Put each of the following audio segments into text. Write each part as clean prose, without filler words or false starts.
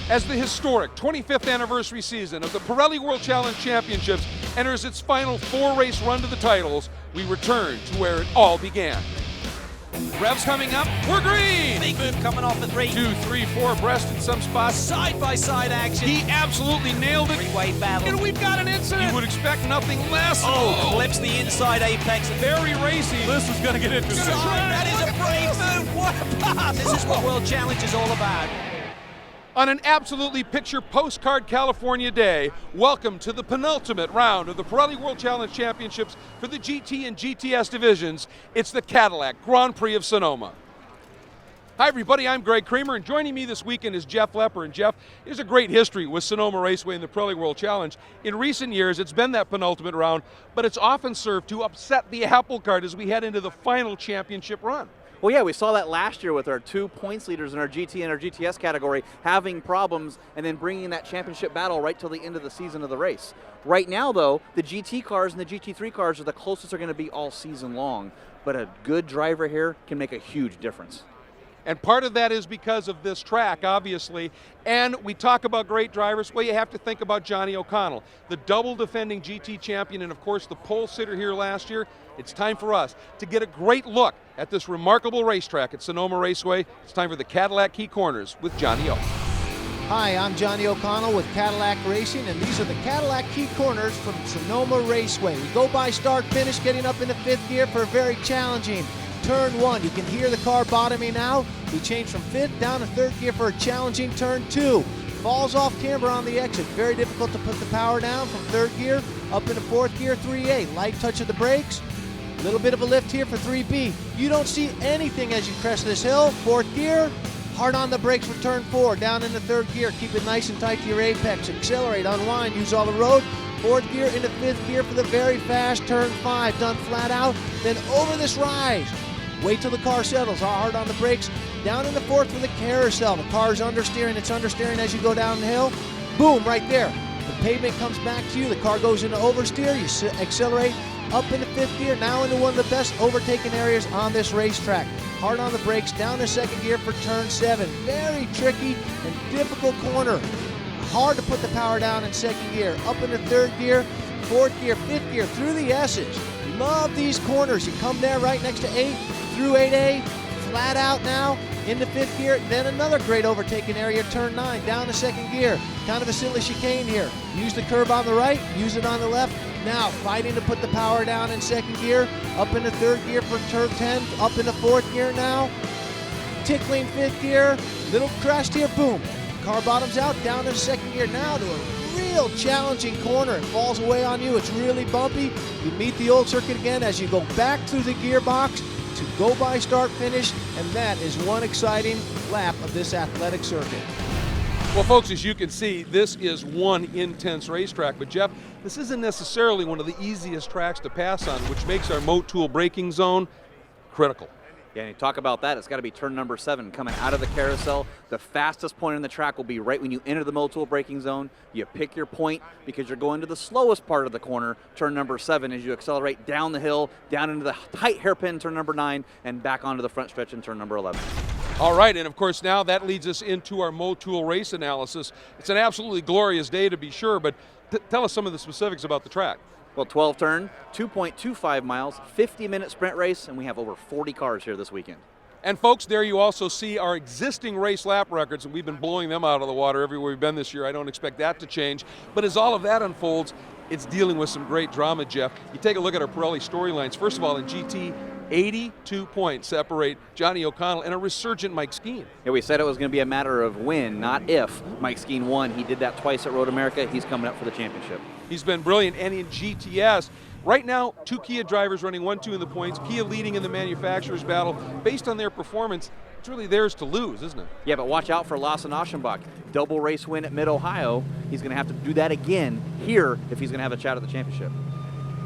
As the historic 25th anniversary season of the Pirelli World Challenge Championships enters its final 4-race run to the titles, we return to where it all began. Revs coming up, we're green! Big move coming off the 3. 2, 3, 4 abreast in some spots. Side-by-side action. He absolutely nailed it. Three-way battle. And we've got an incident. You would expect nothing less. Clips the inside apex. Very racy. This is going to get interesting. That is a brave move. What a pass. This is what World Challenge is all about. On an absolutely picture postcard California day, welcome to the penultimate round of the Pirelli World Challenge Championships for the GT and GTS divisions. It's the Cadillac Grand Prix of Sonoma. Hi everybody, I'm Greg Kramer, and joining me this weekend is Jeff Lepper. And Jeff, there's a great history with Sonoma Raceway and the Pirelli World Challenge. In recent years, it's been that penultimate round, but it's often served to upset the apple cart as we head into the final championship run. Well, yeah, we saw that last year with our 2 points leaders in our GT and our GTS category having problems and then bringing that championship battle right till the end of the season of the race. Right now, though, the GT cars and the GT3 cars are the closest they're going to be all season long, but a good driver here can make a huge difference. And part of that is because of this track, obviously. And we talk about great drivers. Well, you have to think about Johnny O'Connell, the double defending GT champion and, of course, the pole sitter here last year. It's time for us to get a great look at this remarkable racetrack at Sonoma Raceway. It's time for the Cadillac Key Corners with Johnny O. Hi, I'm Johnny O'Connell with Cadillac Racing, and these are the Cadillac Key Corners from Sonoma Raceway. We go by start-finish, getting up into 5th gear for a very challenging turn 1. You can hear the car bottoming out. We change from 5th down to 3rd gear for a challenging turn 2. Falls off camber on the exit. Very difficult to put the power down from 3rd gear up into 4th gear, 3A. Light touch of the brakes. A little bit of a lift here for 3B. You don't see anything as you crest this hill. 4th gear, hard on the brakes for turn 4. Down into 3rd gear. Keep it nice and tight to your apex. Accelerate, unwind, use all the road. 4th gear into 5th gear for the very fast turn 5. Done flat out. Then over this rise. Wait till the car settles, hard on the brakes. Down in the 4th for the carousel. The car's understeering, it's understeering as you go down the hill. Boom, right there. The pavement comes back to you, the car goes into oversteer, you accelerate up into 5th gear, now into one of the best overtaking areas on this racetrack. Hard on the brakes, down to 2nd gear for turn 7. Very tricky and difficult corner. Hard to put the power down in 2nd gear. Up into 3rd gear, 4th gear, 5th gear, through the S's. Love these corners. You come there right next to 8 through 8A, flat out now into 5th gear, then another great overtaking area, turn 9, down to 2nd gear. Kind of a silly chicane here. Use the curb on the right, use it on the left. Now fighting to put the power down in 2nd gear, up into 3rd gear for turn 10, up into 4th gear now. Tickling 5th gear, little crest here, boom. Car bottoms out, down to 2nd gear now to a real challenging corner. It falls away on you, it's really bumpy. You meet the old circuit again as you go back through the gearbox to go by start finish, and that is one exciting lap of this athletic circuit. Well, folks, as you can see, this is one intense racetrack. But Jeff, this isn't necessarily one of the easiest tracks to pass on, which makes our Motul braking zone critical. Yeah, and you talk about that, it's got to be turn number 7 coming out of the carousel. The fastest point in the track will be right when you enter the Motul braking zone. You pick your point because you're going to the slowest part of the corner, turn number 7, as you accelerate down the hill, down into the tight hairpin, turn number 9, and back onto the front stretch in turn number 11. All right, and of course now that leads us into our Motul race analysis. It's an absolutely glorious day to be sure, but tell us some of the specifics about the track. Well, 12 turn, 2.25 miles, 50-minute sprint race, and we have over 40 cars here this weekend. And folks, there you also see our existing race lap records, and we've been blowing them out of the water everywhere we've been this year. I don't expect that to change. But as all of that unfolds, it's dealing with some great drama, Jeff. You take a look at our Pirelli storylines. First of all, in GT, 82 points separate Johnny O'Connell and a resurgent Mike Skeen. Yeah, we said it was going to be a matter of when, not if. Mike Skeen won. He did that twice at Road America. He's coming up for the championship. He's been brilliant. And in GTS, right now, 2 Kia drivers running 1-2 in the points. Kia leading in the manufacturer's battle. Based on their performance, it's really theirs to lose, isn't it? Yeah, but watch out for Lawson Aschenbach. Double race win at Mid-Ohio. He's going to have to do that again here if he's going to have a shot at the championship.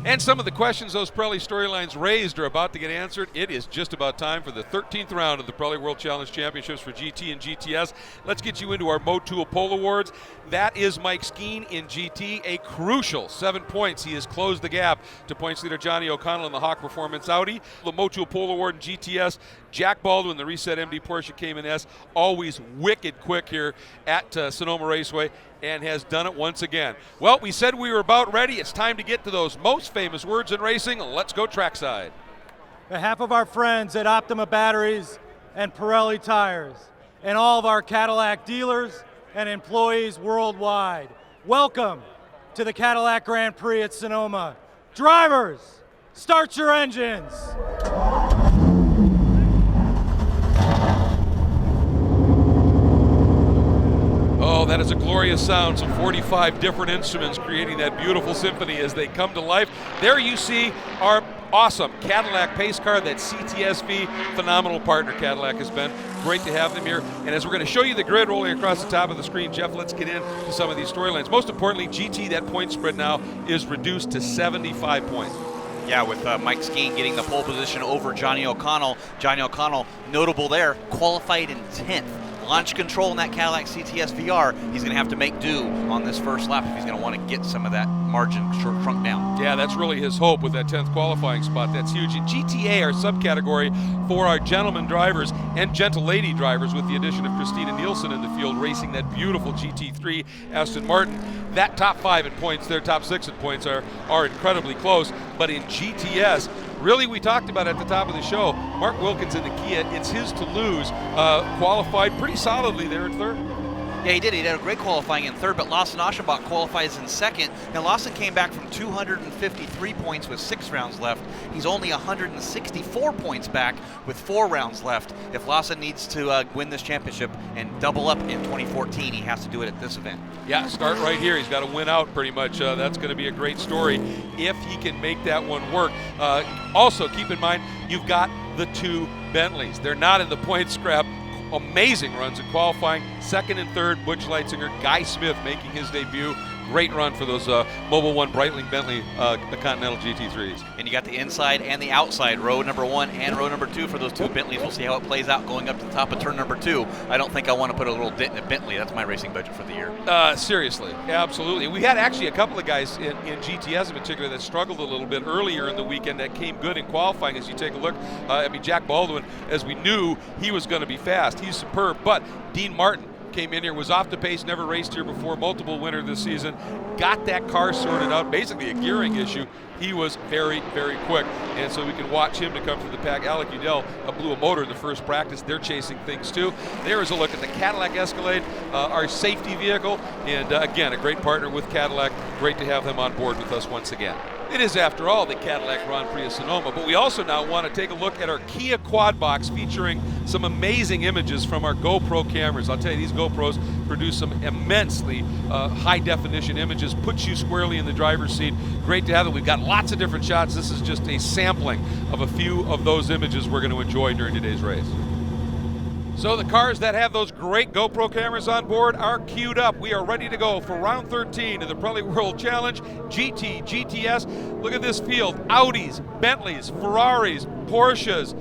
And some of the questions those Pirelli storylines raised are about to get answered. It is just about time for the 13th round of the Pirelli World Challenge Championships for GT and GTS. Let's get you into our Motul Pole Awards. That is Mike Skeen in GT, a crucial 7 points. He has closed the gap to points leader Johnny O'Connell in the Hawk Performance Audi. The Motul Pole Award in GTS Jack Baldwin, the Reset MD Porsche Cayman S, always wicked quick here at Sonoma Raceway, and has done it once again. Well, we said we were about ready. It's time to get to those most famous words in racing. Let's go trackside. On behalf of our friends at Optima Batteries and Pirelli Tires, and all of our Cadillac dealers and employees worldwide, welcome to the Cadillac Grand Prix at Sonoma. Drivers, start your engines. Oh, that is a glorious sound. Some 45 different instruments creating that beautiful symphony as they come to life. There you see our awesome Cadillac pace car, that CTSV, phenomenal partner Cadillac has been. Great to have them here. And as we're going to show you the grid rolling across the top of the screen, Jeff, let's get into some of these storylines. Most importantly, GT, that point spread now is reduced to 75 points. Yeah, with Mike Skeen getting the pole position over Johnny O'Connell. Johnny O'Connell, notable there, qualified in 10th. Launch control in that Cadillac CTS VR, he's going to have to make do on this first lap if he's going to want to get some of that margin shrunk down. Yeah, that's really his hope with that 10th qualifying spot. That's huge. In GTA, our subcategory for our gentleman drivers and gentle lady drivers, with the addition of Christina Nielsen in the field racing that beautiful GT3 Aston Martin. That top 5 in points, their top 6 in points are incredibly close. But in GTS, really, we talked about at the top of the show, Mark Wilkins in the Kia, it's his to lose, qualified pretty solidly there in third. Yeah, he did. He did a great qualifying in third, but Lawson Aschenbach qualifies in second. Now, Lawson came back from 253 points with 6 rounds left. He's only 164 points back with 4 rounds left. If Lawson needs to win this championship and double up in 2014, he has to do it at this event. Yeah, start right here. He's got to win out pretty much. That's going to be a great story if he can make that one work. Also, keep in mind, you've got the 2 Bentleys. They're not in the point scrap. Amazing runs in qualifying. Second and third, Butch Leitzinger. Guy Smith making his debut. Great run for those Mobil 1 Breitling Bentley the Continental GT3s. And you got the inside and the outside, row number 1 and row number 2 for those 2 Bentleys. We'll see how it plays out going up to the top of turn number 2. I don't think I want to put a little dent in a Bentley. That's my racing budget for the year. Seriously, absolutely. We had actually a couple of guys in GTS in particular that struggled a little bit earlier in the weekend that came good in qualifying. As you take a look, Jack Baldwin, as we knew he was going to be fast. He's superb. But Dean Martin came in here, was off the pace, never raced here before, multiple winner this season, got that car sorted out, basically a gearing issue. He was very, very quick, and so we can watch him to come through the pack. Alec Udell blew a motor in the first practice. They're chasing things too. There is a look at the Cadillac Escalade, our safety vehicle, and again, a great partner with Cadillac. Great to have them on board with us once again. It is, after all, the Cadillac Grand Prix of Sonoma, but we also now want to take a look at our Kia Quad Box featuring some amazing images from our GoPro cameras. I'll tell you, these GoPros produce some immensely high-definition images, puts you squarely in the driver's seat. Great to have it. We've got lots of different shots. This is just a sampling of a few of those images we're going to enjoy during today's race. So the cars that have those great GoPro cameras on board are queued up. We are ready to go for round 13 of the Pirelli World Challenge, GT, GTS. Look at this field, Audis, Bentleys, Ferraris, Porsches,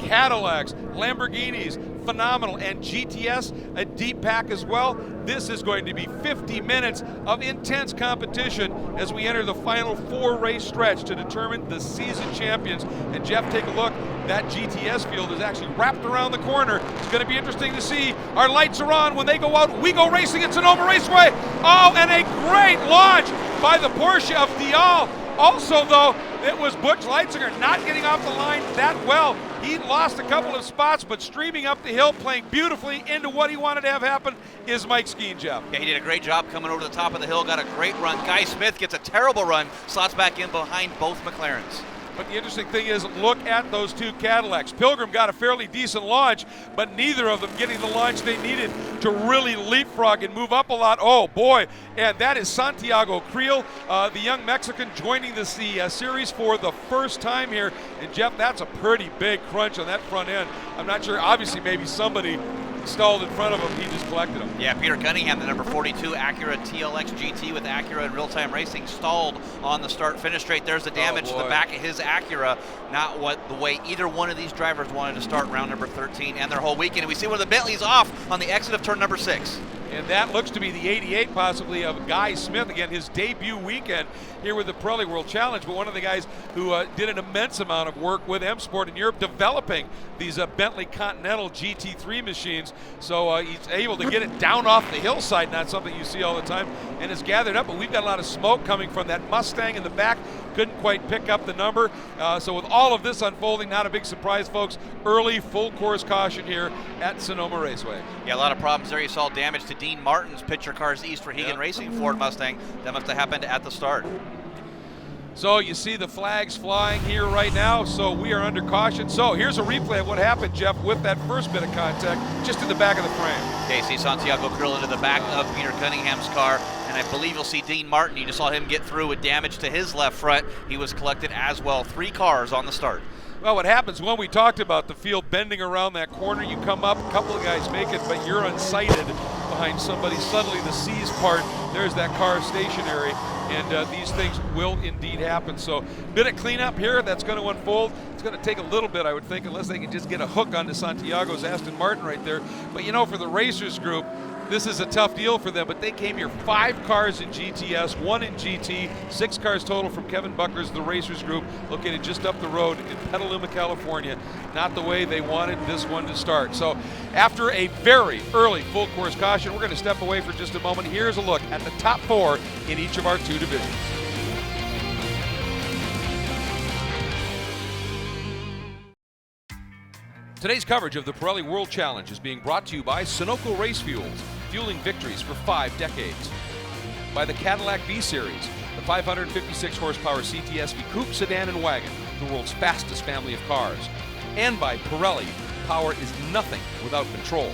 Cadillacs, Lamborghinis, phenomenal. And GTS, a deep pack as well. This is going to be 50 minutes of intense competition as we enter the final 4-race stretch to determine the season champions. And Jeff, take a look. That GTS field is actually wrapped around the corner. It's going to be interesting to see. Our lights are on. When they go out, we go racing at Sonoma Raceway. Oh, and a great launch by the Porsche of Dial. Also, though, it was Butch Leitzinger not getting off the line that well. He lost a couple of spots, but streaming up the hill, playing beautifully into what he wanted to have happen is Mike Skeen, Jeff. Yeah, he did a great job coming over the top of the hill, got a great run. Guy Smith gets a terrible run, slots back in behind both McLarens. But the interesting thing is, look at those 2 Cadillacs. Pilgrim got a fairly decent launch, but neither of them getting the launch they needed to really leapfrog and move up a lot. Oh, boy. And that is Santiago Creel, the young Mexican, joining the series for the first time here. And, Jeff, that's a pretty big crunch on that front end. I'm not sure. Obviously, maybe somebody stalled in front of him. He just collected them. Yeah, Peter Cunningham, the number 42 Acura TLX GT with Acura in real-time racing, stalled on the start-finish straight. There's the damage to the back of his Acura. Not the way either one of these drivers wanted to start round number 13 and their whole weekend. And we see one of the Bentleys off on the exit of turn number 6. And that looks to be the 88 possibly of Guy Smith. Again, his debut weekend here with the Pirelli World Challenge, but one of the guys who did an immense amount of work with M Sport in Europe developing these Bentley Continental GT3 machines. So he's able to get it down off the hillside, not something you see all the time, and it's gathered up. But we've got a lot of smoke coming from that Mustang in the back. Couldn't quite pick up the number. So with all of this unfolding, not a big surprise, folks. Early full course caution here at Sonoma Raceway. Yeah, a lot of problems there. You saw damage to Dean Martin's picture cars East for Hegan Racing Ford Mustang. That must have happened at the start. So you see the flags flying here right now, so we are under caution. So here's a replay of what happened, Jeff, with that first bit of contact just in the back of the frame. Okay, see Santiago Krill into the back of Peter Cunningham's car, and I believe you'll see Dean Martin. You just saw him get through with damage to his left front. He was collected as well. 3 cars on the start. Well, what happens when we talked about the field bending around that corner, you come up, a couple of guys make it, but you're unsighted behind somebody. Suddenly the C's part, there's that car stationary, and these things will indeed happen. So bit of cleanup here that's going to unfold. It's going to take a little bit, I would think, unless they can just get a hook onto Santiago's Aston Martin right there. But you know, for the Racers group, this is a tough deal for them, but they came here 5 cars in GTS, 1 in GT, 6 cars total from Kevin Bucker's The Racers Group, located just up the road in Petaluma, California. Not the way they wanted this one to start. So after a very early full course caution, we're going to step away for just a moment. Here's a look at the top 4 in each of our 2 divisions. Today's coverage of the Pirelli World Challenge is being brought to you by Sunoco Race Fuels, fueling victories for 5 decades. By the Cadillac V-Series, the 556 horsepower CTSV coupe, sedan, and wagon, the world's fastest family of cars. And by Pirelli, power is nothing without control.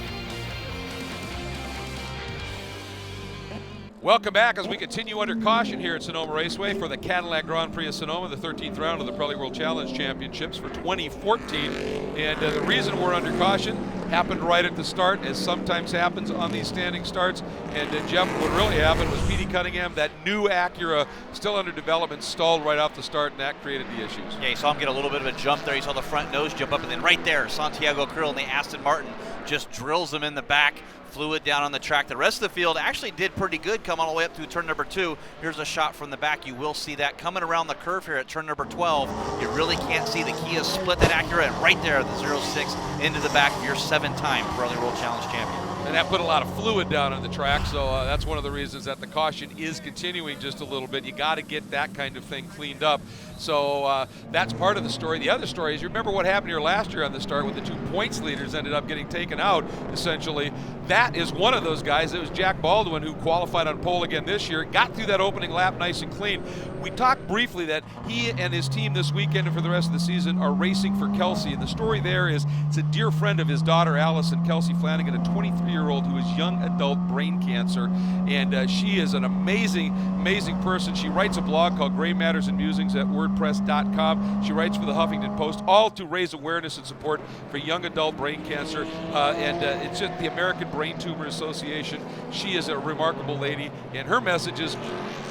Welcome back as we continue under caution here at Sonoma Raceway for the Cadillac Grand Prix of Sonoma, the 13th round of the Pirelli World Challenge Championships for 2014. And the reason we're under caution happened right at the start, as sometimes happens on these standing starts. And Jeff, what really happened was Petey Cunningham, that new Acura, still under development, stalled right off the start, and that created the issues. Yeah, you saw him get a little bit of a jump there. You saw the front nose jump up, and then right there, Santiago Krill and the Aston Martin just drills him in the back. Fluid down on the track. The rest of the field actually did pretty good, come all the way up through turn number 2. Here's a shot from the back. You will see that coming around the curve here at turn number 12. You really can't see the Kia split that Acura, and right there, the 06 into the back of your 7-time Pirelli World Challenge champion. And that put a lot of fluid down on the track, so that's one of the reasons that the caution is continuing just a little bit. You got to get that kind of thing cleaned up. So that's part of the story. The other story is, you remember what happened here last year on the start with the 2 points leaders ended up getting taken out, essentially. That is one of those guys. It was Jack Baldwin who qualified on pole again this year, got through that opening lap nice and clean. We talked briefly that he and his team this weekend and for the rest of the season are racing for Kelsey. And the story there is, it's a dear friend of his daughter, Allison, Kelsey Flanagan, a 23-year-old who has young adult brain cancer. And she is an amazing, amazing person. She writes a blog called Gray Matters and Musings at WordPress.com. She writes for the Huffington Post, all to raise awareness and support for young adult brain cancer. It's just the American Brain Tumor Association. She is a remarkable lady, and her message is,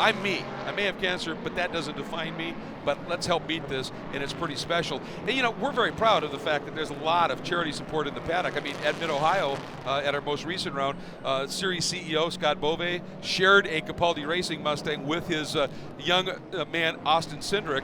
I'm me. I may have cancer, but that doesn't define me, but let's help beat this, and it's pretty special. And you know, we're very proud of the fact that there's a lot of charity support in the paddock. I mean, at Mid-Ohio, at our most recent round, Series CEO Scott Bove shared a Capaldi Racing Mustang with his young man, Austin Cindric,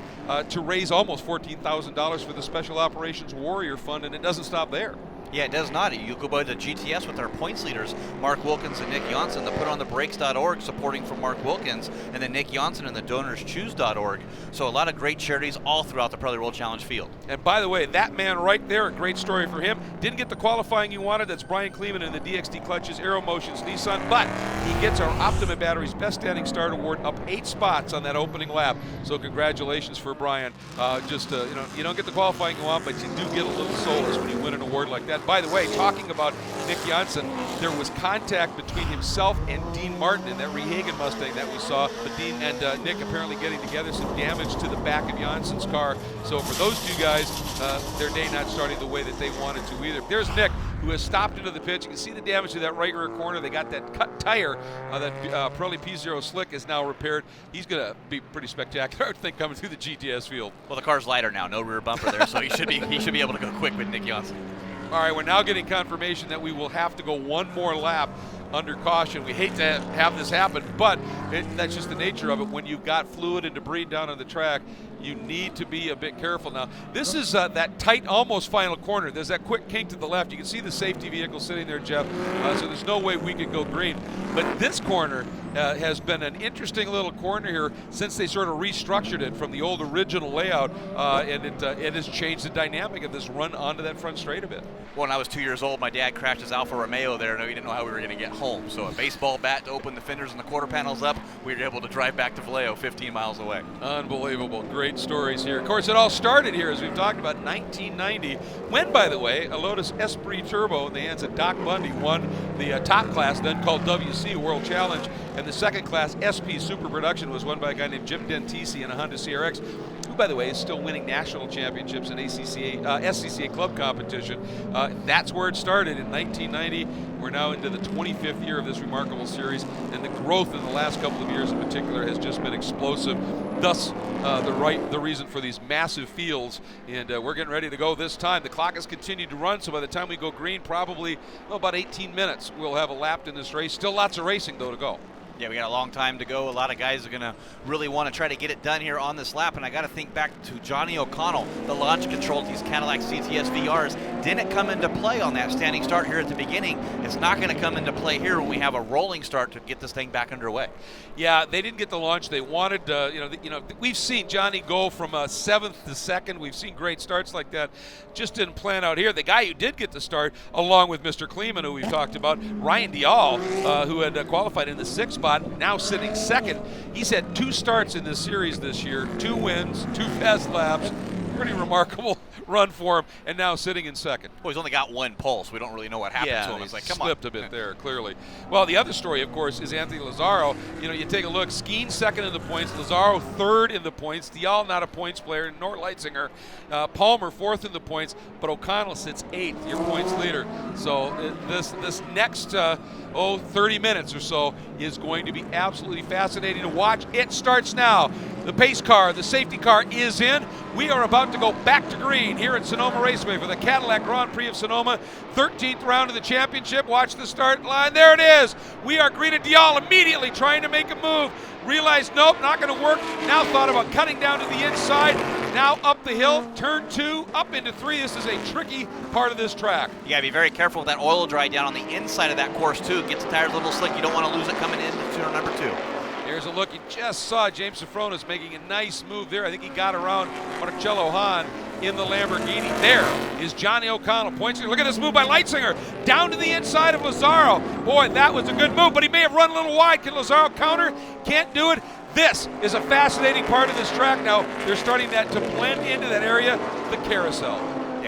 to raise almost $14,000 for the Special Operations Warrior Fund, and it doesn't stop there. Yeah, it does not. You go by the GTS with our points leaders, Mark Wilkins and Nick Janssen, the PutOnTheBrakes.org, supporting from Mark Wilkins, and then Nick Janssen and the DonorsChoose.org. So a lot of great charities all throughout the Pirelli World Challenge field. And by the way, that man right there, a great story for him. Didn't get the qualifying he wanted. That's Brian Kleeman in the DXT Clutches Aero Motions Nissan, but he gets our Optima Batteries Best Standing Start Award up 8 spots on that opening lap. So congratulations for Brian. You know, you don't get the qualifying you want, but you do get a little solace when you win an award like that. By the way, talking about Nick Janssen, there was contact between himself and Dean Martin in that Rehagen Mustang that we saw, but Dean and Nick apparently getting together, some damage to the back of Janssen's car. So for those 2 guys, their day not starting the way that they wanted to either. There's Nick, who has stopped into the pits. You can see the damage to that right rear corner. They got that cut tire. That Pirelli P0 slick is now repaired. He's going to be pretty spectacular, I would think, coming through the GTS field. Well, the car's lighter now, no rear bumper there, so he should be able to go quick with Nick Janssen. All right, we're now getting confirmation that we will have to go one more lap under caution. We hate to have this happen, but that's just the nature of it. When you've got fluid and debris down on the track, you need to be a bit careful. Now, this is that tight, almost final corner. There's that quick kink to the left. You can see the safety vehicle sitting there, Jeff, so there's no way we could go green. But this corner has been an interesting little corner here since they sort of restructured it from the old original layout, and it has changed the dynamic of this run onto that front straight a bit. When I was 2 years old, my dad crashed his Alfa Romeo there, and we didn't know how we were going to get home. So a baseball bat to open the fenders and the quarter panels up, we were able to drive back to Vallejo 15 miles away. Unbelievable. Great stories here. Of course, it all started here, as we've talked about, 1990, when, by the way, a Lotus Esprit Turbo in the hands of Doc Bundy won the top class, then called WC World Challenge, and the second class SP Super Production was won by a guy named Jim Dentisi in a Honda CRX, who, by the way, is still winning national championships in SCCA club competition. That's where it started in 1990. We're now into the 25th year of this remarkable series, and the growth in the last couple of years in particular has just been explosive. Thus, the reason for these massive fields, and we're getting ready to go this time. The clock has continued to run, so by the time we go green, probably about 18 minutes, we'll have elapsed in this race. Still lots of racing, though, to go. Yeah, we got a long time to go. A lot of guys are going to really want to try to get it done here on this lap. And I got to think back to Johnny O'Connell. The launch control of these Cadillac GTS VRs didn't come into play on that standing start here at the beginning. It's not going to come into play here when we have a rolling start to get this thing back underway. Yeah, they didn't get the launch they wanted. We've seen Johnny go from 7th to 2nd. We've seen great starts like that. Just didn't plan out here. The guy who did get the start, along with Mr. Kleeman, who we've talked about, Ryan Dial, who had qualified in the 6th spot, now sitting 2nd. He's had 2 starts in this series this year, 2 wins, 2 fast laps. Pretty remarkable run for him, and now sitting in 2nd. Well, he's only got 1 pole, so we don't really know what happened to him. It's like, come on. Slipped a bit there, clearly. Well, the other story, of course, is Anthony Lazzaro. You take a look, Skeen 2nd in the points, Lazzaro 3rd in the points, Dial not a points player, nor Leitzinger. Palmer 4th in the points, but O'Connell sits 8th, your points leader. So this next 30 minutes or so is going to be absolutely fascinating to watch. It starts now. The pace car, the safety car is in. We are about to go back to green here at Sonoma Raceway for the Cadillac Grand Prix of Sonoma. 13th round of the championship. Watch the start line. There it is. We are greeted. Dial immediately trying to make a move. Realized, nope, not going to work. Now thought about cutting down to the inside. Now up the hill, turn 2, up into 3. This is a tricky part of this track. You got to be very careful with that oil dry down on the inside of that course, too. Gets the tires a little slick. You don't want to lose it coming into turn number 2. Here's a look. You just saw James Sofronis making a nice move there. I think he got around Marcello Hahn in the Lamborghini. There is Johnny O'Connell. Points. Look at this move by Leitzinger. Down to the inside of Lazzaro. Boy, that was a good move, but he may have run a little wide. Can Lazzaro counter? Can't do it. This is a fascinating part of this track now. They're starting to blend into that area, the carousel.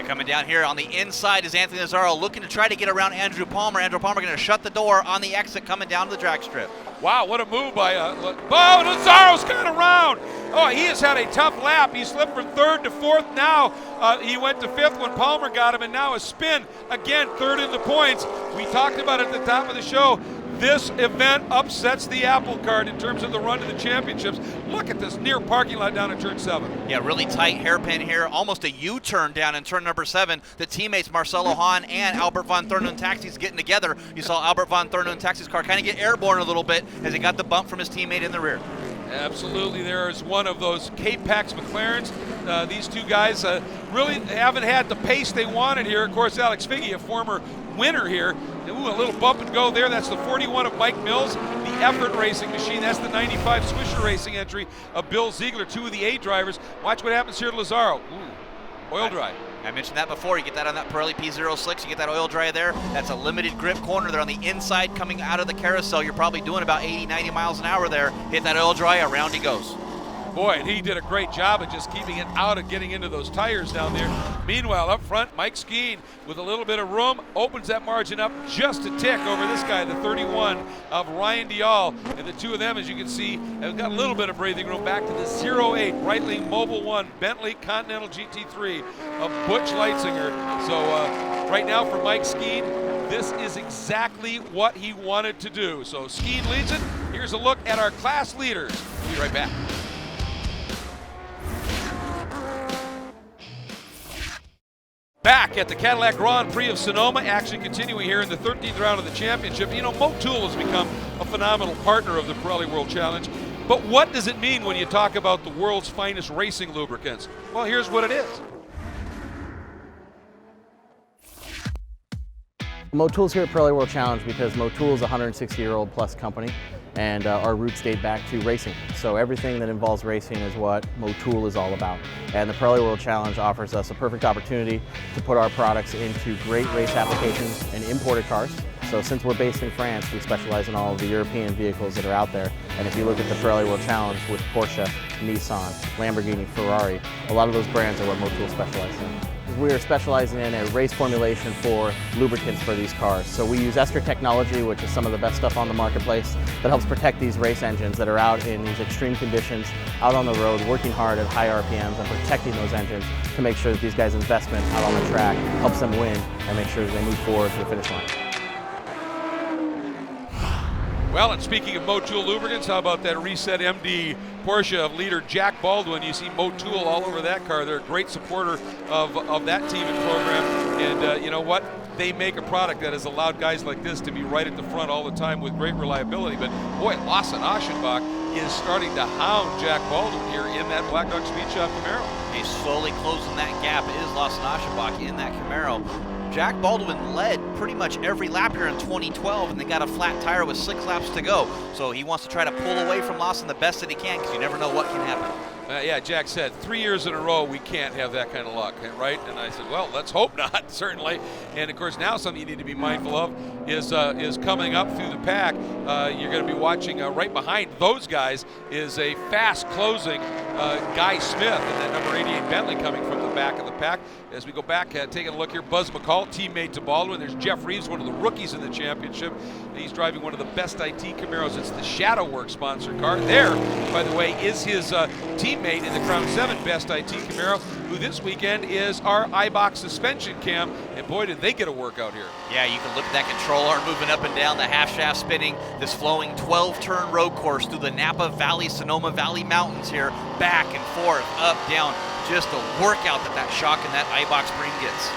Coming down here on the inside is Anthony Lazzaro looking to try to get around Andrew Palmer. Andrew Palmer going to shut the door on the exit coming down to the drag strip. Wow, what a move by Lazzaro's got around. Oh, he has had a tough lap. He slipped from 3rd to 4th. Now he went to 5th when Palmer got him, and now a spin. Again, 3rd in the points. We talked about it at the top of the show. This event upsets the apple cart in terms of the run to the championships. Look at this near parking lot down in turn 7. Yeah, really tight hairpin here. Almost a U-turn down in turn number 7. The teammates Marcelo Hahn and Albert von Thurnen Taxis getting together. You saw Albert von Thurnen Taxis car kind of get airborne a little bit as he got the bump from his teammate in the rear. Absolutely, there is one of those K-Pax McLarens. These two guys really haven't had the pace they wanted here. Of course, Alex Figge, a former winner here. Ooh, a little bump and go there. That's the 41 of Mike Mills, the Effort Racing machine. That's the 95 Swisher Racing entry of Bill Ziegler, 2 of the A drivers. Watch what happens here to Lazzaro. Ooh, oil dry. I mentioned that before. You get that on that Pirelli P06. You get that oil dry there. That's a limited grip corner there on the inside coming out of the carousel. You're probably doing about 80, 90 miles an hour there. Hit that oil dry, around he goes. Boy, and he did a great job of just keeping it out and getting into those tires down there. Meanwhile, up front, Mike Skeen, with a little bit of room, opens that margin up just a tick over this guy, the 31 of Ryan Dial. And the two of them, as you can see, have got a little bit of breathing room back to the 08 Breitling Mobil 1 Bentley Continental GT3 of Butch Leitzinger. So right now for Mike Skeen, this is exactly what he wanted to do. So Skeen leads it. Here's a look at our class leaders. We'll be right back. Back back at the Cadillac Grand Prix of Sonoma, action continuing here in the 13th round of the championship. You know, Motul has become a phenomenal partner of the Pirelli World Challenge. But what does it mean when you talk about the world's finest racing lubricants? Well, here's what it is. Motul's here at Pirelli World Challenge because Motul is a 160-year-old plus company, and our roots date back to racing. So everything that involves racing is what Motul is all about. And the Pirelli World Challenge offers us a perfect opportunity to put our products into great race applications and imported cars. So since we're based in France, we specialize in all of the European vehicles that are out there. And if you look at the Pirelli World Challenge with Porsche, Nissan, Lamborghini, Ferrari, a lot of those brands are what Motul specializes in. We're specializing in a race formulation for lubricants for these cars. So we use ester technology, which is some of the best stuff on the marketplace, that helps protect these race engines that are out in these extreme conditions, out on the road, working hard at high RPMs and protecting those engines to make sure that these guys' investment out on the track helps them win and make sure that they move forward to the finish line. Well, and speaking of Motul lubricants, how about that Reset MD Porsche of leader Jack Baldwin? You see Motul all over that car. They're a great supporter of that team and program. And you know what? They make a product that has allowed guys like this to be right at the front all the time with great reliability. But boy, Lawson Aschenbach is starting to hound Jack Baldwin here in that Black Dog Speed Shop Camaro. He's slowly closing that gap. It is Lawson Aschenbach in that Camaro. Jack Baldwin led pretty much every lap here in 2012, and they got a flat tire with 6 laps to go. So he wants to try to pull away from Lawson the best that he can, because you never know what can happen. Yeah, Jack said 3 years in a row we can't have that kind of luck, right? And I said, well, let's hope not, certainly. And of course, now something you need to be mindful of is coming up through the pack. You're going to be watching right behind those guys is a fast closing Guy Smith and that number 88 Bentley coming from the back of the pack. As we go back, taking a look here, Buzz McCall, teammate to Baldwin. There's Jeff Reeves, one of the rookies in the championship. He's driving one of the best IT Camaros. It's the Shadowworks sponsored car. There, by the way, is his teammate in the Crown 7 Best IT Camaro, who this weekend is our iBox suspension cam. And boy, did they get a workout here. Yeah, you can look at that control arm moving up and down, the half shaft spinning, this flowing 12-turn road course through the Napa Valley, Sonoma Valley Mountains here, back and forth, up, down. Just a workout that shock and that iBox Prix gets.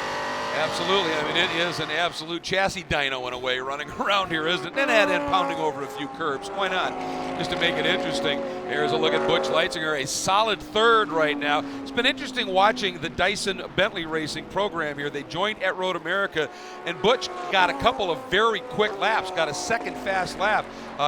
Absolutely. I mean, it is an absolute chassis dyno in a way running around here, isn't it? And pounding over a few curbs. Why not? Just to make it interesting. Here's a look at Butch Leitzinger, a solid third right now. It's been interesting watching the Dyson Bentley Racing program here. They joined at Road America, and Butch got a couple of very quick laps, got a second fast lap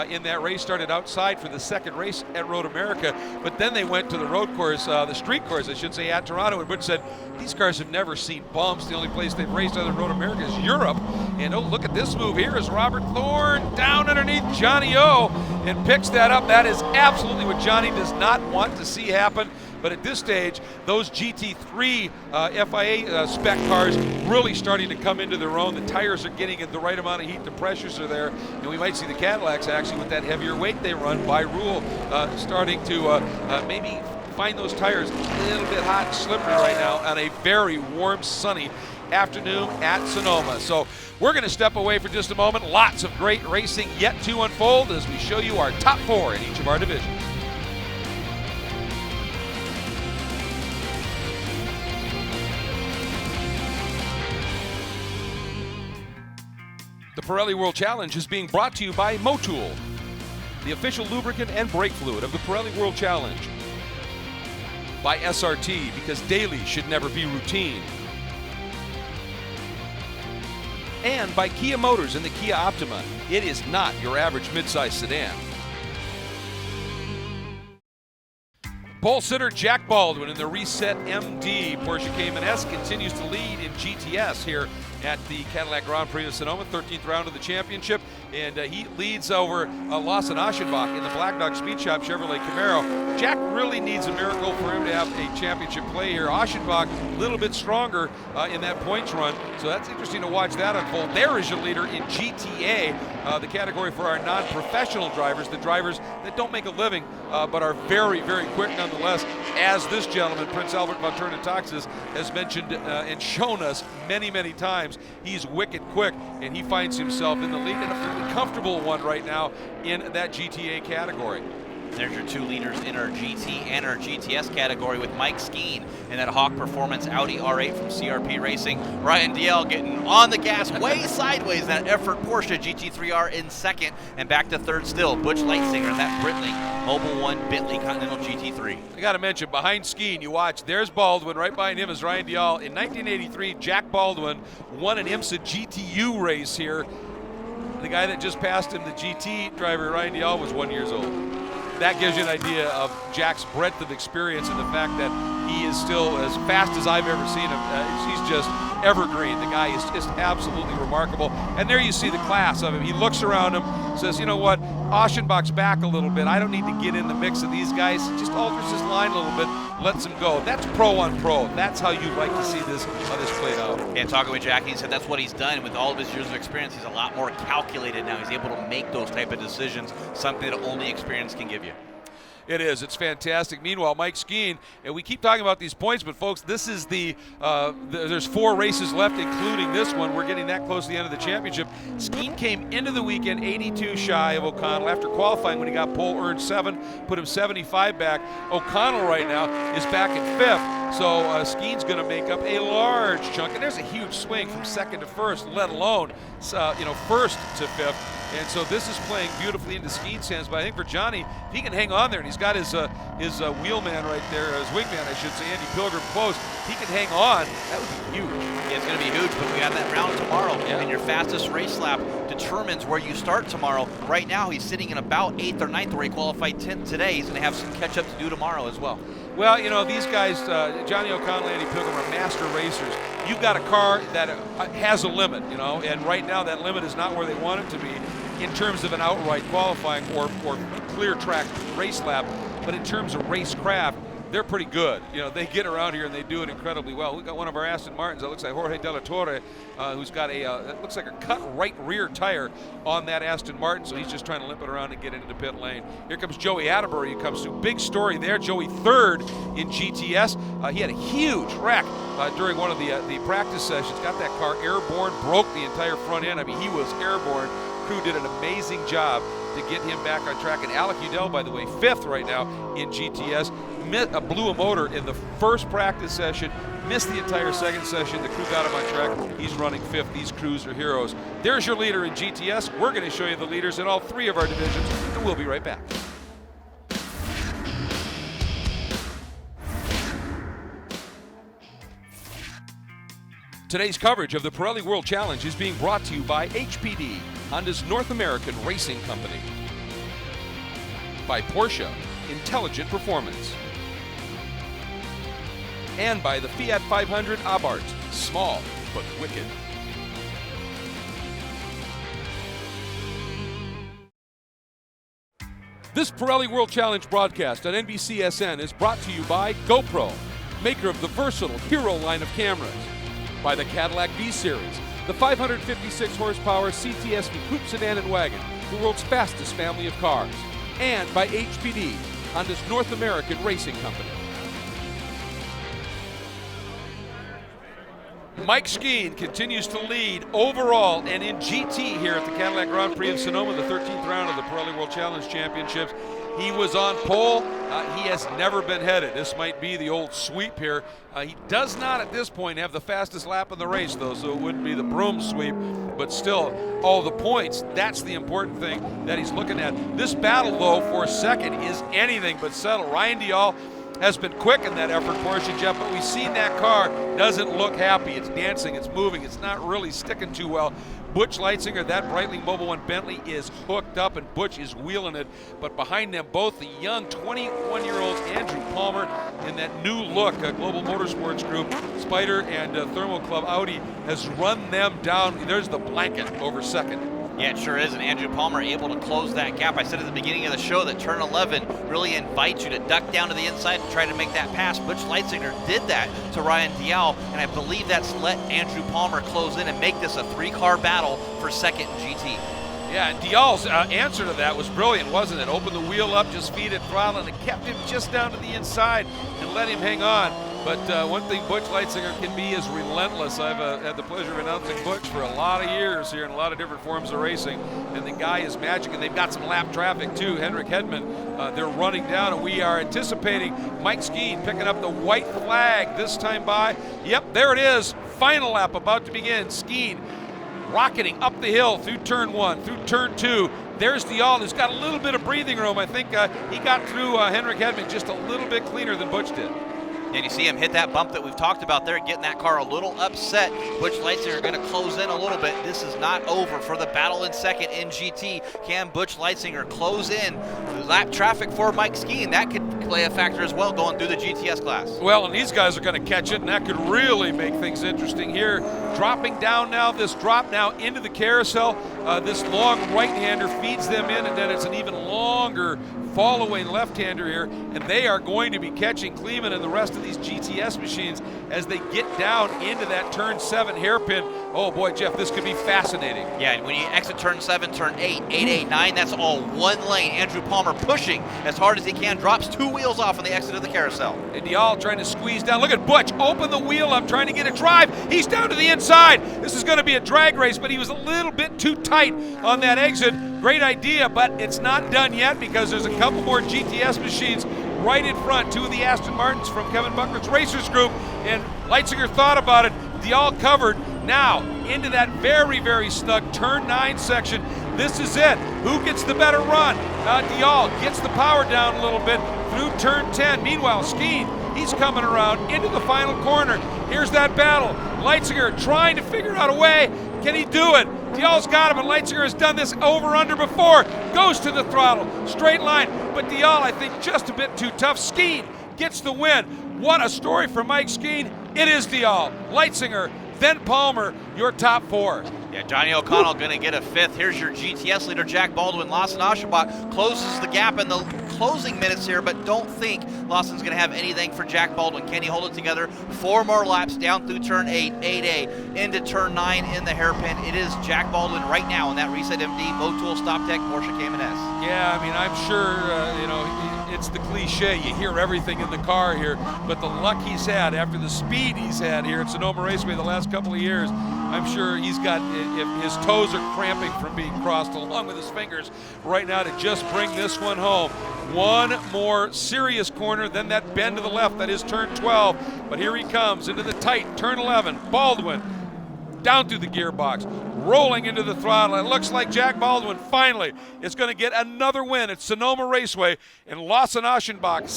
in that race, started outside for the second race at Road America, but then they went to the road course, the street course, I should say, at Toronto, and Butch said, these cars have never seen bumps. The only place they've raced other than Road America is Europe. And oh, look at this move here as Robert Thorne down underneath Johnny O and picks that up. That is absolutely what Johnny does not want to see happen. But at this stage, those GT3 FIA spec cars really starting to come into their own. The tires are getting the right amount of heat. The pressures are there. And we might see the Cadillacs actually with that heavier weight they run by rule starting to maybe find those tires a little bit hot and slippery right now on a very warm, sunny afternoon at Sonoma. So we're going to step away for just a moment. Lots of great racing yet to unfold as we show you our top 4 in each of our divisions. The Pirelli World Challenge is being brought to you by Motul, the official lubricant and brake fluid of the Pirelli World Challenge. By SRT, because daily should never be routine. And by Kia Motors and the Kia Optima. It is not your average midsize sedan. Pole sitter Jack Baldwin in the Reset MD Porsche Cayman S continues to lead in GTS here at the Cadillac Grand Prix of Sonoma, 13th round of the championship, and he leads over Lawson Aschenbach in the Black Dog Speed Shop Chevrolet Camaro. Jack really needs a miracle for him to have a championship play here. Aschenbach a little bit stronger in that points run, so that's interesting to watch that unfold. There is your leader in GTA, the category for our non-professional drivers, the drivers that don't make a living but are very, very quick nonetheless, as this gentleman, Prince Albert von Turnataxis, has mentioned and shown us many, many times. He's wicked quick, and he finds himself in the lead, and a fairly comfortable one right now in that GTA category. There's your two leaders in our GT and our GTS category with Mike Skeen in that Hawk Performance Audi R8 from CRP Racing. Ryan Diel getting on the gas way sideways. That effort Porsche GT3R in second, and back to third still. Butch Lightzinger in that Britling Mobile One Bentley Continental GT3. I got to mention, behind Skeen, you watch, there's Baldwin. Right behind him is Ryan Diel. In 1983, Jack Baldwin won an IMSA GTU race here. The guy that just passed him, the GT driver, Ryan Diel, was 1 year old. That gives you an idea of Jack's breadth of experience and the fact that he is still as fast as I've ever seen him. He's just evergreen. The guy is just absolutely remarkable. And there you see the class of him. He looks around him, says, you know what, Aschenbach's back a little bit. I don't need to get in the mix of these guys. Just alters his line a little bit, lets him go. That's pro on pro. That's how you like to see this, how this played out. And talking with Jackie, he said that's what he's done. With all of his years of experience, he's a lot more calculated now. He's able to make those type of decisions, something that only experience can give you. It is. It's fantastic. Meanwhile, Mike Skeen, and we keep talking about these points, but folks, this is there's 4 races left, including this one. We're getting that close to the end of the championship. Skeen came into the weekend 82 shy of O'Connell. After qualifying, when he got pole, earned 7, put him 75 back. O'Connell right now is back in 5th, so Skeen's going to make up a large chunk, and there's a huge swing from 2nd to 1st, let alone 1st to 5th. And so this is playing beautifully into Skeen's hands. But I think for Johnny, if he can hang on there, and he's got his wheelman right there, his wingman, I should say, Andy Pilgrim close, if he can hang on, that would be huge. Yeah, it's going to be huge, but we got that round tomorrow. Yeah. And your fastest race lap determines where you start tomorrow. Right now, he's sitting in about 8th or 9th, where he qualified 10th today. He's going to have some catch-up to do tomorrow as well. Well, these guys, Johnny O'Connell and Andy Pilgrim, are master racers. You've got a car that has a limit, and right now that limit is not where they want it to be in terms of an outright qualifying or clear track race lap, but in terms of racecraft, they're pretty good. They get around here and they do it incredibly well. We got one of our Aston Martins that looks like Jorge De La Torre, who's got it looks like a cut right rear tire on that Aston Martin, so he's just trying to limp it around and get into the pit lane. Here comes Joey Atterbury, who comes through. Big story there. Joey 3rd in GTS. He had a huge wreck during one of the practice sessions. Got that car airborne, broke the entire front end. I mean, he was airborne. Crew did an amazing job to get him back on track. And Alec Udell, by the way, 5th right now in GTS. Blew a motor in the first practice session, missed the entire second session. The crew got him on track. He's running 5th. These crews are heroes. There's your leader in GTS. We're going to show you the leaders in all 3 of our divisions, and we'll be right back. Today's coverage of the Pirelli World Challenge is being brought to you by HPD, Honda's North American Racing Company. By Porsche, Intelligent Performance. And by the Fiat 500 Abarth, small but wicked. This Pirelli World Challenge broadcast on NBCSN is brought to you by GoPro, maker of the versatile Hero line of cameras. By the Cadillac V-Series, the 556 horsepower CTSV coupe sedan and wagon, the world's fastest family of cars. And by HPD, Honda's North American Racing Company. Mike Skeen continues to lead overall and in GT here at the Cadillac Grand Prix of Sonoma, the 13th round of the Pirelli World Challenge Championships. He was on pole. He has never been headed. This might be the old sweep here. He does not at this point have the fastest lap in the race, though, so it wouldn't be the broom sweep. But still, all the points, that's the important thing that he's looking at. This battle, though, for second is anything but settled. Ryan Diel has been quick in that effort, Porsche Jeff, but we've seen that car doesn't look happy. It's dancing, it's moving, it's not really sticking too well. Butch Lightzinger, that Breitling Mobile One Bentley, is hooked up, and Butch is wheeling it. But behind them both, the young 21-year-old Andrew Palmer in that new look, Global Motorsports Group, Spider and Thermal Club Audi has run them down. There's the blanket over second. Yeah, it sure is, and Andrew Palmer able to close that gap. I said at the beginning of the show that turn 11 really invites you to duck down to the inside and try to make that pass. Butch Lightzinger did that to Ryan Diel, and I believe that's let Andrew Palmer close in and make this a 3-car battle for second in GT. Yeah, and Diel's answer to that was brilliant, wasn't it? Open the wheel up, just feed it throttle, and it kept him just down to the inside and let him hang on. But one thing Butch Leitzinger can be is relentless. I've had the pleasure of announcing Butch for a lot of years here in a lot of different forms of racing, and the guy is magic, and they've got some lap traffic too. Henrik Hedman, they're running down, and we are anticipating Mike Skeen picking up the white flag this time by. Yep, there it is. Final lap about to begin. Skeen rocketing up the hill through turn 1, through turn 2. There's Dial, who's got a little bit of breathing room. I think he got through Henrik Hedman just a little bit cleaner than Butch did. And you see him hit that bump that we've talked about there, getting that car a little upset. Butch Leitzinger going to close in a little bit. This is not over for the battle in second in GT. Can Butch Leitzinger close in? Lap traffic for Mike Skeen, that could play a factor as well going through the GTS class. Well, and these guys are going to catch it, and that could really make things interesting here. Dropping down now, this drop now into the carousel. This long right-hander feeds them in, and then it's an even longer fall-away left-hander here, and they are going to be catching Kleeman and the rest of these GTS machines as they get down into that turn 7 hairpin. Oh boy, Jeff, this could be fascinating. Yeah, and when you exit turn 7, turn 8, 8, 9, that's all one lane. Andrew Palmer pushing as hard as he can, drops 2 wheels off on the exit of the carousel. And Dial trying to squeeze down. Look at Butch, open the wheel up, trying to get a drive. He's down to the inside. This is going to be a drag race, but he was a little bit too tight on that exit. Great idea, but it's not done yet because there's a couple more GTS machines right in front. 2 of the Aston Martins from Kevin Buckner's Racers Group, and Leitzinger thought about it. Dial covered. Now into that very, very snug turn 9 section. This is it. Who gets the better run? Dial gets the power down a little bit through turn 10. Meanwhile, Skeen, he's coming around into the final corner. Here's that battle. Leitzinger trying to figure out a way. Can he do it? Dial's got him, and Leitzinger has done this over-under before. Goes to the throttle, straight line. But Dial, I think, just a bit too tough. Skeen gets the win. What a story for Mike Skeen. It is Dial, Leitzinger, then Palmer, your top 4. Yeah, Johnny O'Connell going to get a 5th. Here's your GTS leader, Jack Baldwin. Lawson Aschenbach closes the gap in the closing minutes here, but don't think Lawson's going to have anything for Jack Baldwin. Can he hold it together? 4 more laps down through turn 8, 8A, into turn 9 in the hairpin. It is Jack Baldwin right now in that Reset MD Motul Stop Tech Porsche Cayman S. Yeah, I mean, I'm sure, it's the cliche. You hear everything in the car here, but the luck he's had after the speed he's had here at Sonoma Raceway the last couple of years, I'm sure he's got, if his toes are cramping from being crossed along with his fingers right now to just bring this one home. One more serious corner, then that bend to the left, that is turn 12. But here he comes into the tight turn 11. Baldwin down through the gearbox, rolling into the throttle. It looks like Jack Baldwin finally is going to get another win at Sonoma Raceway. And Lawson Aschenbach,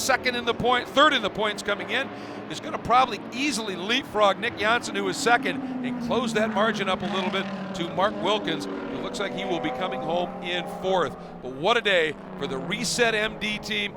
third in the points coming in, is going to probably easily leapfrog Nick Janssen, who is second, and close that margin up a little bit to Mark Wilkins, who looks like he will be coming home in 4th. But what a day for the Reset MD team,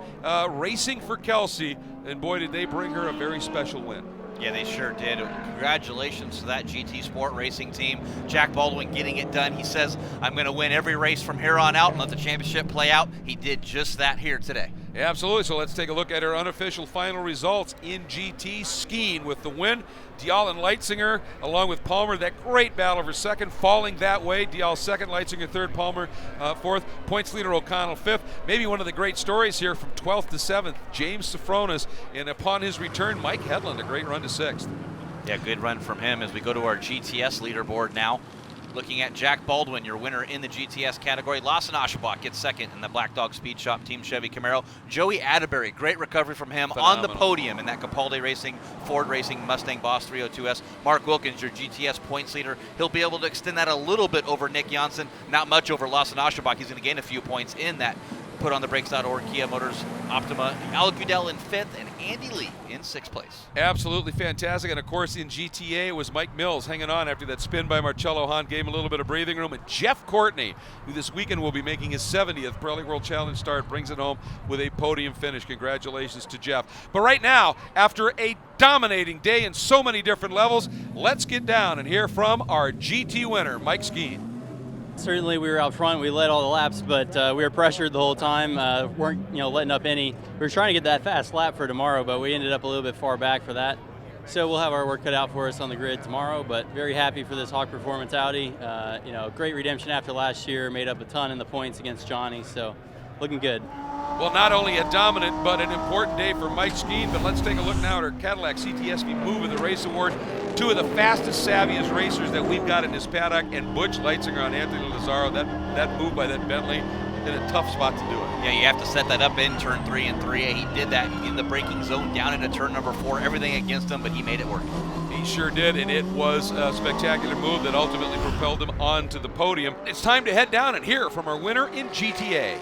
racing for Kelsey, and boy, did they bring her a very special win. Yeah, they sure did. Congratulations to that GT Sport Racing team. Jack Baldwin getting it done. He says, I'm going to win every race from here on out and let the championship play out. He did just that here today. Yeah, absolutely. So let's take a look at our unofficial final results in GT. Skeen with the win. Dial and Leitzinger, along with Palmer, that great battle for second, falling that way. Dial second, Leitzinger third, Palmer 4th. Points leader O'Connell 5th. Maybe one of the great stories here from 12th to 7th, James Safronis. And upon his return, Mike Hedlund, a great run to 6th. Yeah, good run from him as we go to our GTS leaderboard now. Looking at Jack Baldwin, your winner in the GTS category. Lawson Aschenbach gets second in the Black Dog Speed Shop Team Chevy Camaro. Joey Atterbury, great recovery from him. Phenomenal. On the podium in that Capaldi Racing, Ford Racing, Mustang Boss 302S. Mark Wilkins, your GTS points leader. He'll be able to extend that a little bit over Nick Janssen, not much over Lawson Aschenbach. He's going to gain a few points in that PutOnTheBrakes.org Kia Motors Optima. Al Gudel in 5th and Andy Lee in 6th place. Absolutely fantastic. And of course in GTA it was Mike Mills hanging on after that spin by Marcello Hahn, gave him a little bit of breathing room. And Jeff Courtney, who this weekend will be making his 70th Pirelli World Challenge start, brings it home with a podium finish. Congratulations to Jeff. But right now, after a dominating day in so many different levels, let's get down and hear from our GT winner, Mike Skeen. Certainly we were out front, we led all the laps, but we were pressured the whole time, weren't letting up any. We were trying to get that fast lap for tomorrow, but we ended up a little bit far back for that. So we'll have our work cut out for us on the grid tomorrow, but very happy for this Hawk Performance Audi. Great redemption after last year, made up a ton in the points against Johnny, so looking good. Well, not only a dominant, but an important day for Mike Skeen. But let's take a look now at our Cadillac CTSV Move of the Race Award. Two of the fastest, savviest racers that we've got in this paddock, and Butch Leitzinger on Anthony Lazzaro. That move by that Bentley in a tough spot to do it. Yeah, you have to set that up in turn 3 and 3. He did that in the braking zone down into turn number 4. Everything against him, but he made it work. He sure did, and it was a spectacular move that ultimately propelled him onto the podium. It's time to head down and hear from our winner in GTA.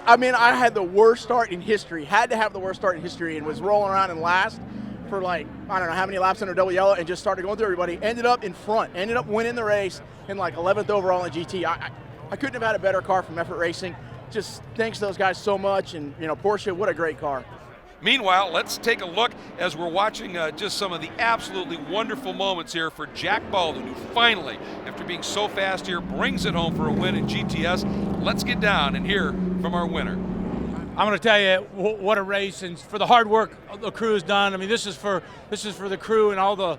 I mean, I had the worst start in history, had to have the worst start in history, and was rolling around in last for like, I don't know how many laps under double yellow, and just started going through everybody. Ended up in front, ended up winning the race in like 11th overall in GT. I couldn't have had a better car from Effort Racing. Just thanks to those guys so much, and Porsche, what a great car. Meanwhile, let's take a look as we're watching just some of the absolutely wonderful moments here for Jack Baldwin, who finally, after being so fast here, brings it home for a win in GTS. Let's get down and hear from our winner. I'm going to tell you what a race, and for the hard work the crew has done. I mean, this is for the crew and all the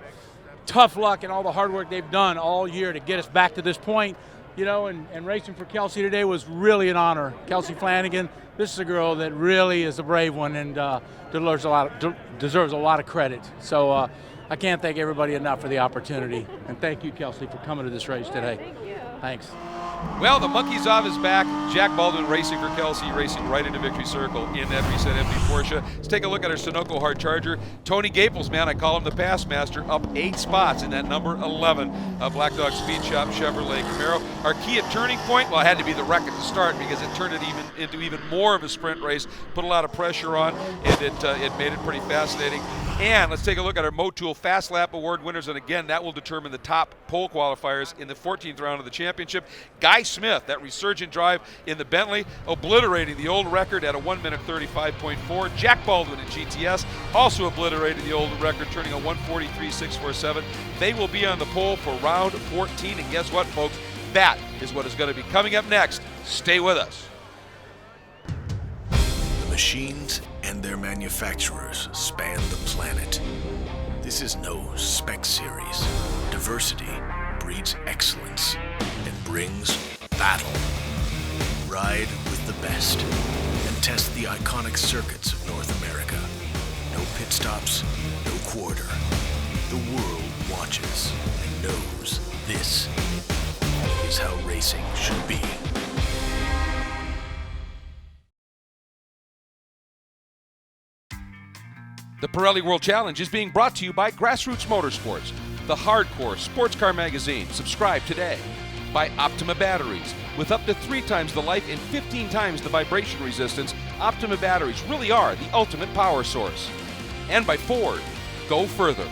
tough luck and all the hard work they've done all year to get us back to this point. And racing for Kelsey today was really an honor. Kelsey Flanagan, this is a girl that really is a brave one and deserves a lot of credit. So I can't thank everybody enough for the opportunity. And thank you, Kelsey, for coming to this race today. Thanks. Well, the monkey's off his back. Jack Baldwin racing for Kelsey, racing right into victory circle in that reset empty Porsche. Let's take a look at our Sunoco hard charger. Tony Gaples, man, I call him the pass master, up 8 spots in that number 11 Black Dog Speed Shop Chevrolet Camaro. Our key at turning point, well, it had to be the wreck at the start because it turned it into even more of a sprint race, put a lot of pressure on, and it made it pretty fascinating. And let's take a look at our Motul Fast Lap Award winners, and again, that will determine the top pole qualifiers in the 14th round of the championship. Guy Smith, that resurgent drive in the Bentley, obliterating the old record at a 1:35.4. Jack Baldwin in GTS, also obliterating the old record, turning a 1:43.647. They will be on the pole for round 14, and guess what, folks? That is what is going to be coming up next. Stay with us. The machines and their manufacturers span the planet. This is no spec series. Diversity breeds excellence and brings battle. Ride with the best and test the iconic circuits of North America. No pit stops, no quarter. The world watches and knows this is how racing should be. The Pirelli World Challenge is being brought to you by Grassroots Motorsports, the hardcore sports car magazine. Subscribe today. By Optima Batteries. With up to 3 times the life and 15 times the vibration resistance, Optima Batteries really are the ultimate power source. And by Ford. Go further.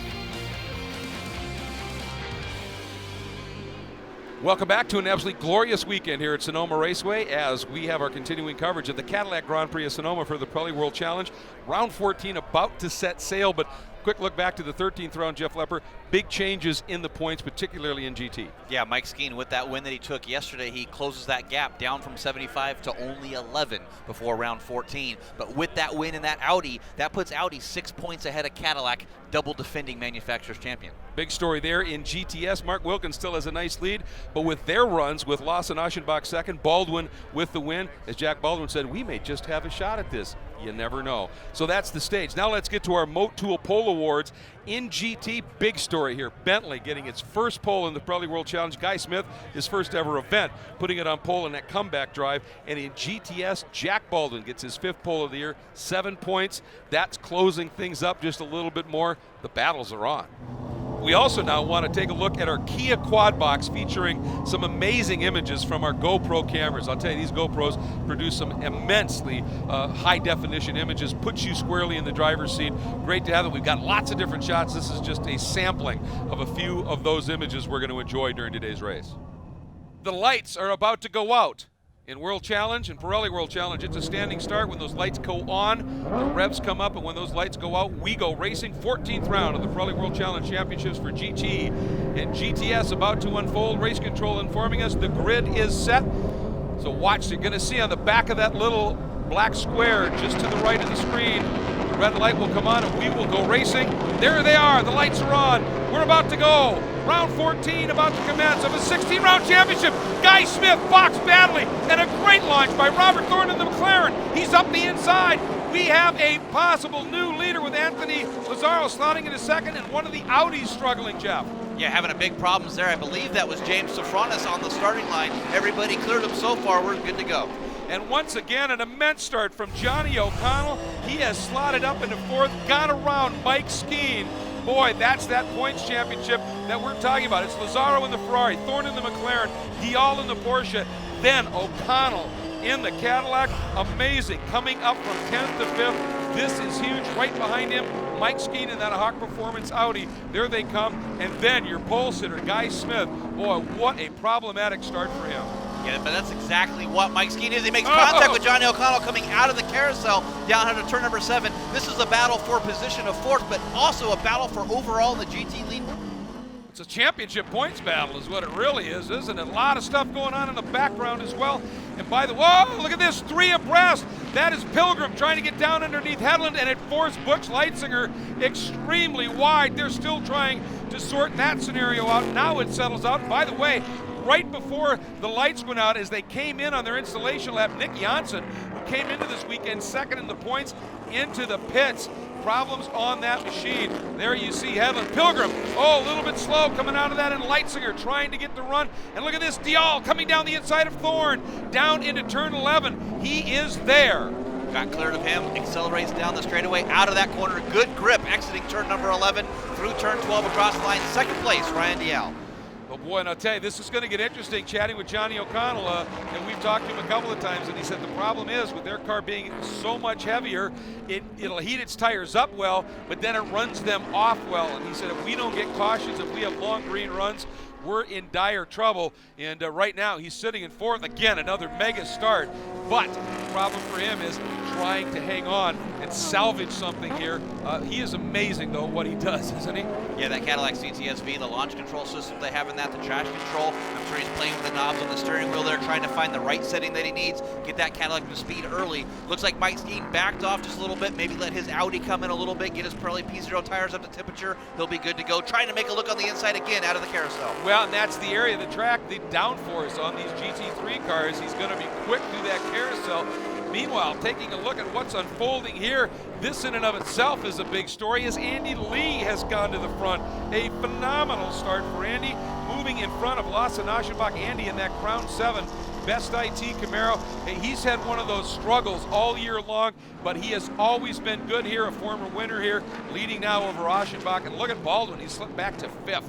Welcome back to an absolutely glorious weekend here at Sonoma Raceway as we have our continuing coverage of the Cadillac Grand Prix of Sonoma for the Pirelli World Challenge. Round 14 about to set sail, but quick look back to the 13th round, Jeff Lepper. Big changes in the points, particularly in GT. Yeah, Mike Skeen, with that win that he took yesterday, he closes that gap down from 75 to only 11 before round 14. But with that win in that Audi, that puts Audi 6 points ahead of Cadillac, double defending manufacturer's champion. Big story there in GTS. Mark Wilkins still has a nice lead, but with their runs, with Lawson Aschenbach second, Baldwin with the win, as Jack Baldwin said, we may just have a shot at this. You never know. So that's the stage. Now let's get to our Motul Pole Awards. In GT, big story here. Bentley getting its first pole in the Pirelli World Challenge. Guy Smith, his first ever event, putting it on pole in that comeback drive. And in GTS, Jack Baldwin gets his 5th pole of the year, 7 points. That's closing things up just a little bit more. The battles are on. We also now want to take a look at our Kia Quad Box featuring some amazing images from our GoPro cameras. I'll tell you, these GoPros produce some immensely high definition images, puts you squarely in the driver's seat. Great to have it. We've got lots of different shots. This is just a sampling of a few of those images we're going to enjoy during today's race. The lights are about to go out. In World Challenge and Pirelli World Challenge, it's a standing start. When those lights go on, the revs come up, and when those lights go out, we go racing. 14th round of the Pirelli World Challenge Championships for GT. And GTS about to unfold. Race control informing us the grid is set. So watch, you're going to see on the back of that little black square just to the right of the screen, The red light will come on and we will go racing. There they are, the lights are on. We're about to go. Round 14 about to commence of a 16-round championship. Guy Smith, box battling, and a great launch by Robert Thorne in the McLaren. He's up the inside. We have a possible new leader with Anthony Lazzaro slotting into second and one of the Audis struggling, Jeff. Yeah, having a big problems there. I believe that was James Safranis on the starting line. Everybody cleared him so far. We're good to go. And once again, an immense start from Johnny O'Connell. He has slotted up into fourth, got around Mike Skeen. Boy, that's that points championship that we're talking about. It's Lazzaro in the Ferrari, Thorne in the McLaren, Dial in the Porsche, then O'Connell in the Cadillac. Amazing, coming up from 10th to 5th. This is huge. Right behind him, Mike Skeen in that Hawk Performance Audi. There they come. And then your pole sitter, Guy Smith. Boy, what a problematic start for him. Yeah, but that's exactly what Mike Skeen is. He makes contact with Johnny O'Connell coming out of the carousel down into turn number 7. This is a battle for position of fourth, but also a battle for overall in the GT lead. It's a championship points battle is what it really is, isn't it? A lot of stuff going on in the background as well. And by the way, whoa, look at this, 3 abreast. That is Pilgrim trying to get down underneath Hedlund, and it forced Butch Leitzinger extremely wide. They're still trying to sort that scenario out. Now it settles out. By the way, right before the lights went out as they came in on their installation lap, Nick Janssen, who came into this weekend second in the points, into the pits. Problems on that machine. There you see Hedlund. Pilgrim, oh, a little bit slow coming out of that, and Leitzinger trying to get the run. And look at this, Dial coming down the inside of Thorne, down into turn 11. He is there. Got cleared of him, accelerates down the straightaway, out of that corner. Good grip, exiting turn number 11, through turn 12 across the line. Second place, Ryan Dial. Oh boy, and I'll tell you, this is going to get interesting chatting with Johnny O'Connell, and we've talked to him a couple of times, and he said the problem is with their car being so much heavier, it'll heat its tires up well, but then it runs them off well. And he said if we don't get cautious, if we have long green runs, we're in dire trouble. And right now he's sitting in fourth. Again, another mega start, but the problem for him is trying to hang on and salvage something here. He is amazing, though, what he does, isn't he? Yeah, that Cadillac CTSV, the launch control system they have in that, the traction control. I'm sure he's playing with the knobs on the steering wheel there, trying to find the right setting that he needs, get that Cadillac to speed early. Looks like Mike Skeen backed off just a little bit, maybe let his Audi come in a little bit, get his Pirelli P0 tires up to temperature. He'll be good to go. Trying to make a look on the inside again out of the carousel. Well, and that's the area of the track, the downforce on these GT3 cars. He's going to be quick through that carousel. Meanwhile, taking a look at what's unfolding here, this in and of itself is a big story as Andy Lee has gone to the front. A phenomenal start for Andy, moving in front of Lasse Aschenbach. Andy in that Crown 7, Best IT Camaro. He's had one of those struggles all year long, but he has always been good here, a former winner here, leading now over Aschenbach. And look at Baldwin, he slipped back to 5th.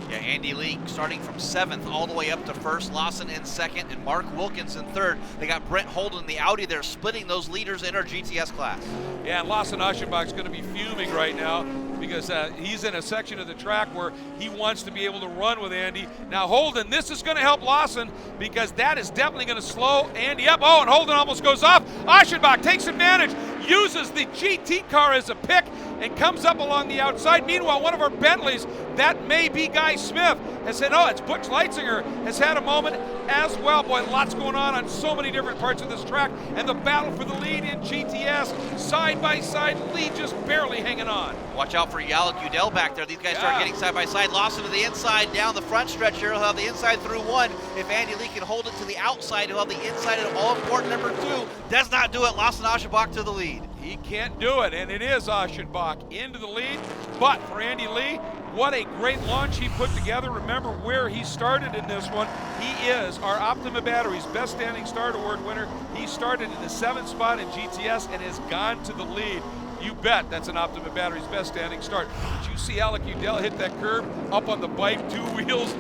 Yeah, Andy Lee starting from 7th all the way up to 1st, Lawson in 2nd, and Mark Wilkins in 3rd. They got Brent Holden, the Audi there, splitting those leaders in our GTS class. Yeah, and Lasse Aschenbach's going to be fuming right now because he's in a section of the track where he wants to be able to run with Andy. Now Holden, this is going to help Lawson because that is definitely going to slow Andy up. Oh, and Holden almost goes off. Aschenbach takes advantage, uses the GT car as a pick, and comes up along the outside. Meanwhile, one of our Bentleys, that may be Guy Smith, has said, oh, it's Butch Leitzinger, has had a moment as well. Boy, lots going on so many different parts of this track. And the battle for the lead in GTS, side by side, Lee just barely hanging on. Watch out for Yalek Udell back there. These guys start getting side by side. Lawson to the inside, down the front stretch here. He'll have the inside through 1. If Andy Lee can hold it to the outside, he'll have the inside of all-important number 2. Does not do it. Lawson Aschenbach to the lead. He can't do it, and it is Aschenbach into the lead. But for Andy Lee, what a great launch he put together. Remember where he started in this one. He is our Optima Batteries Best Standing Start Award winner. He started in the 7th spot in GTS and has gone to the lead. You bet that's an Optima Batteries Best Standing Start. Did you see Yalek Udell hit that curb up on the bike, 2 wheels,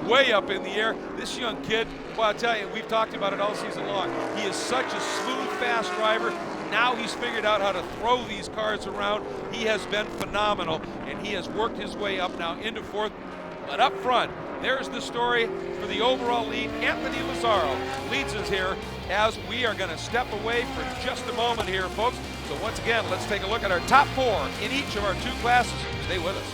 way up in the air? This young kid, well, I'll tell you, we've talked about it all season long. He is such a smooth, fast driver. Now he's figured out how to throw these cars around. He has been phenomenal, and he has worked his way up now into 4th. But up front, there's the story for the overall lead. Anthony Lazzaro leads us here as we are going to step away for just a moment here, folks. So once again, let's take a look at our top 4 in each of our 2 classes. Stay with us.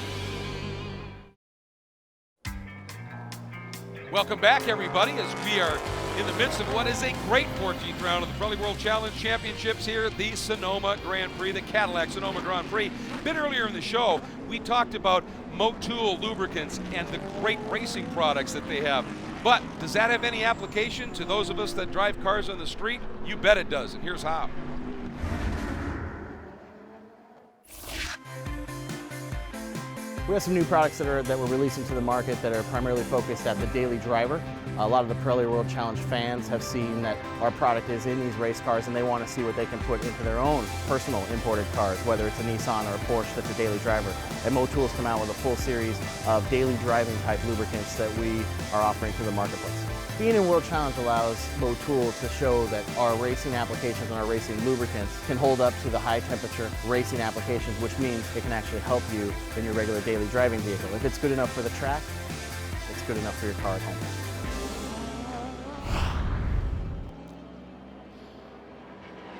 Welcome back, everybody, as we are in the midst of what is a great 14th round of the Pirelli World Challenge Championships here at the Sonoma Grand Prix, the Cadillac Sonoma Grand Prix. A bit earlier in the show, we talked about Motul lubricants and the great racing products that they have. But does that have any application to those of us that drive cars on the street? You bet it does, and here's how. We have some new products that we're releasing to the market that are primarily focused at the daily driver. A lot of the Pirelli World Challenge fans have seen that our product is in these race cars and they want to see what they can put into their own personal imported cars, whether it's a Nissan or a Porsche that's a daily driver. And Motul has come out with a full series of daily driving type lubricants that we are offering to the marketplace. Being in World Challenge allows Motul to show that our racing applications and our racing lubricants can hold up to the high temperature racing applications, which means it can actually help you in your regular daily driving vehicle. If it's good enough for the track, it's good enough for your car at home.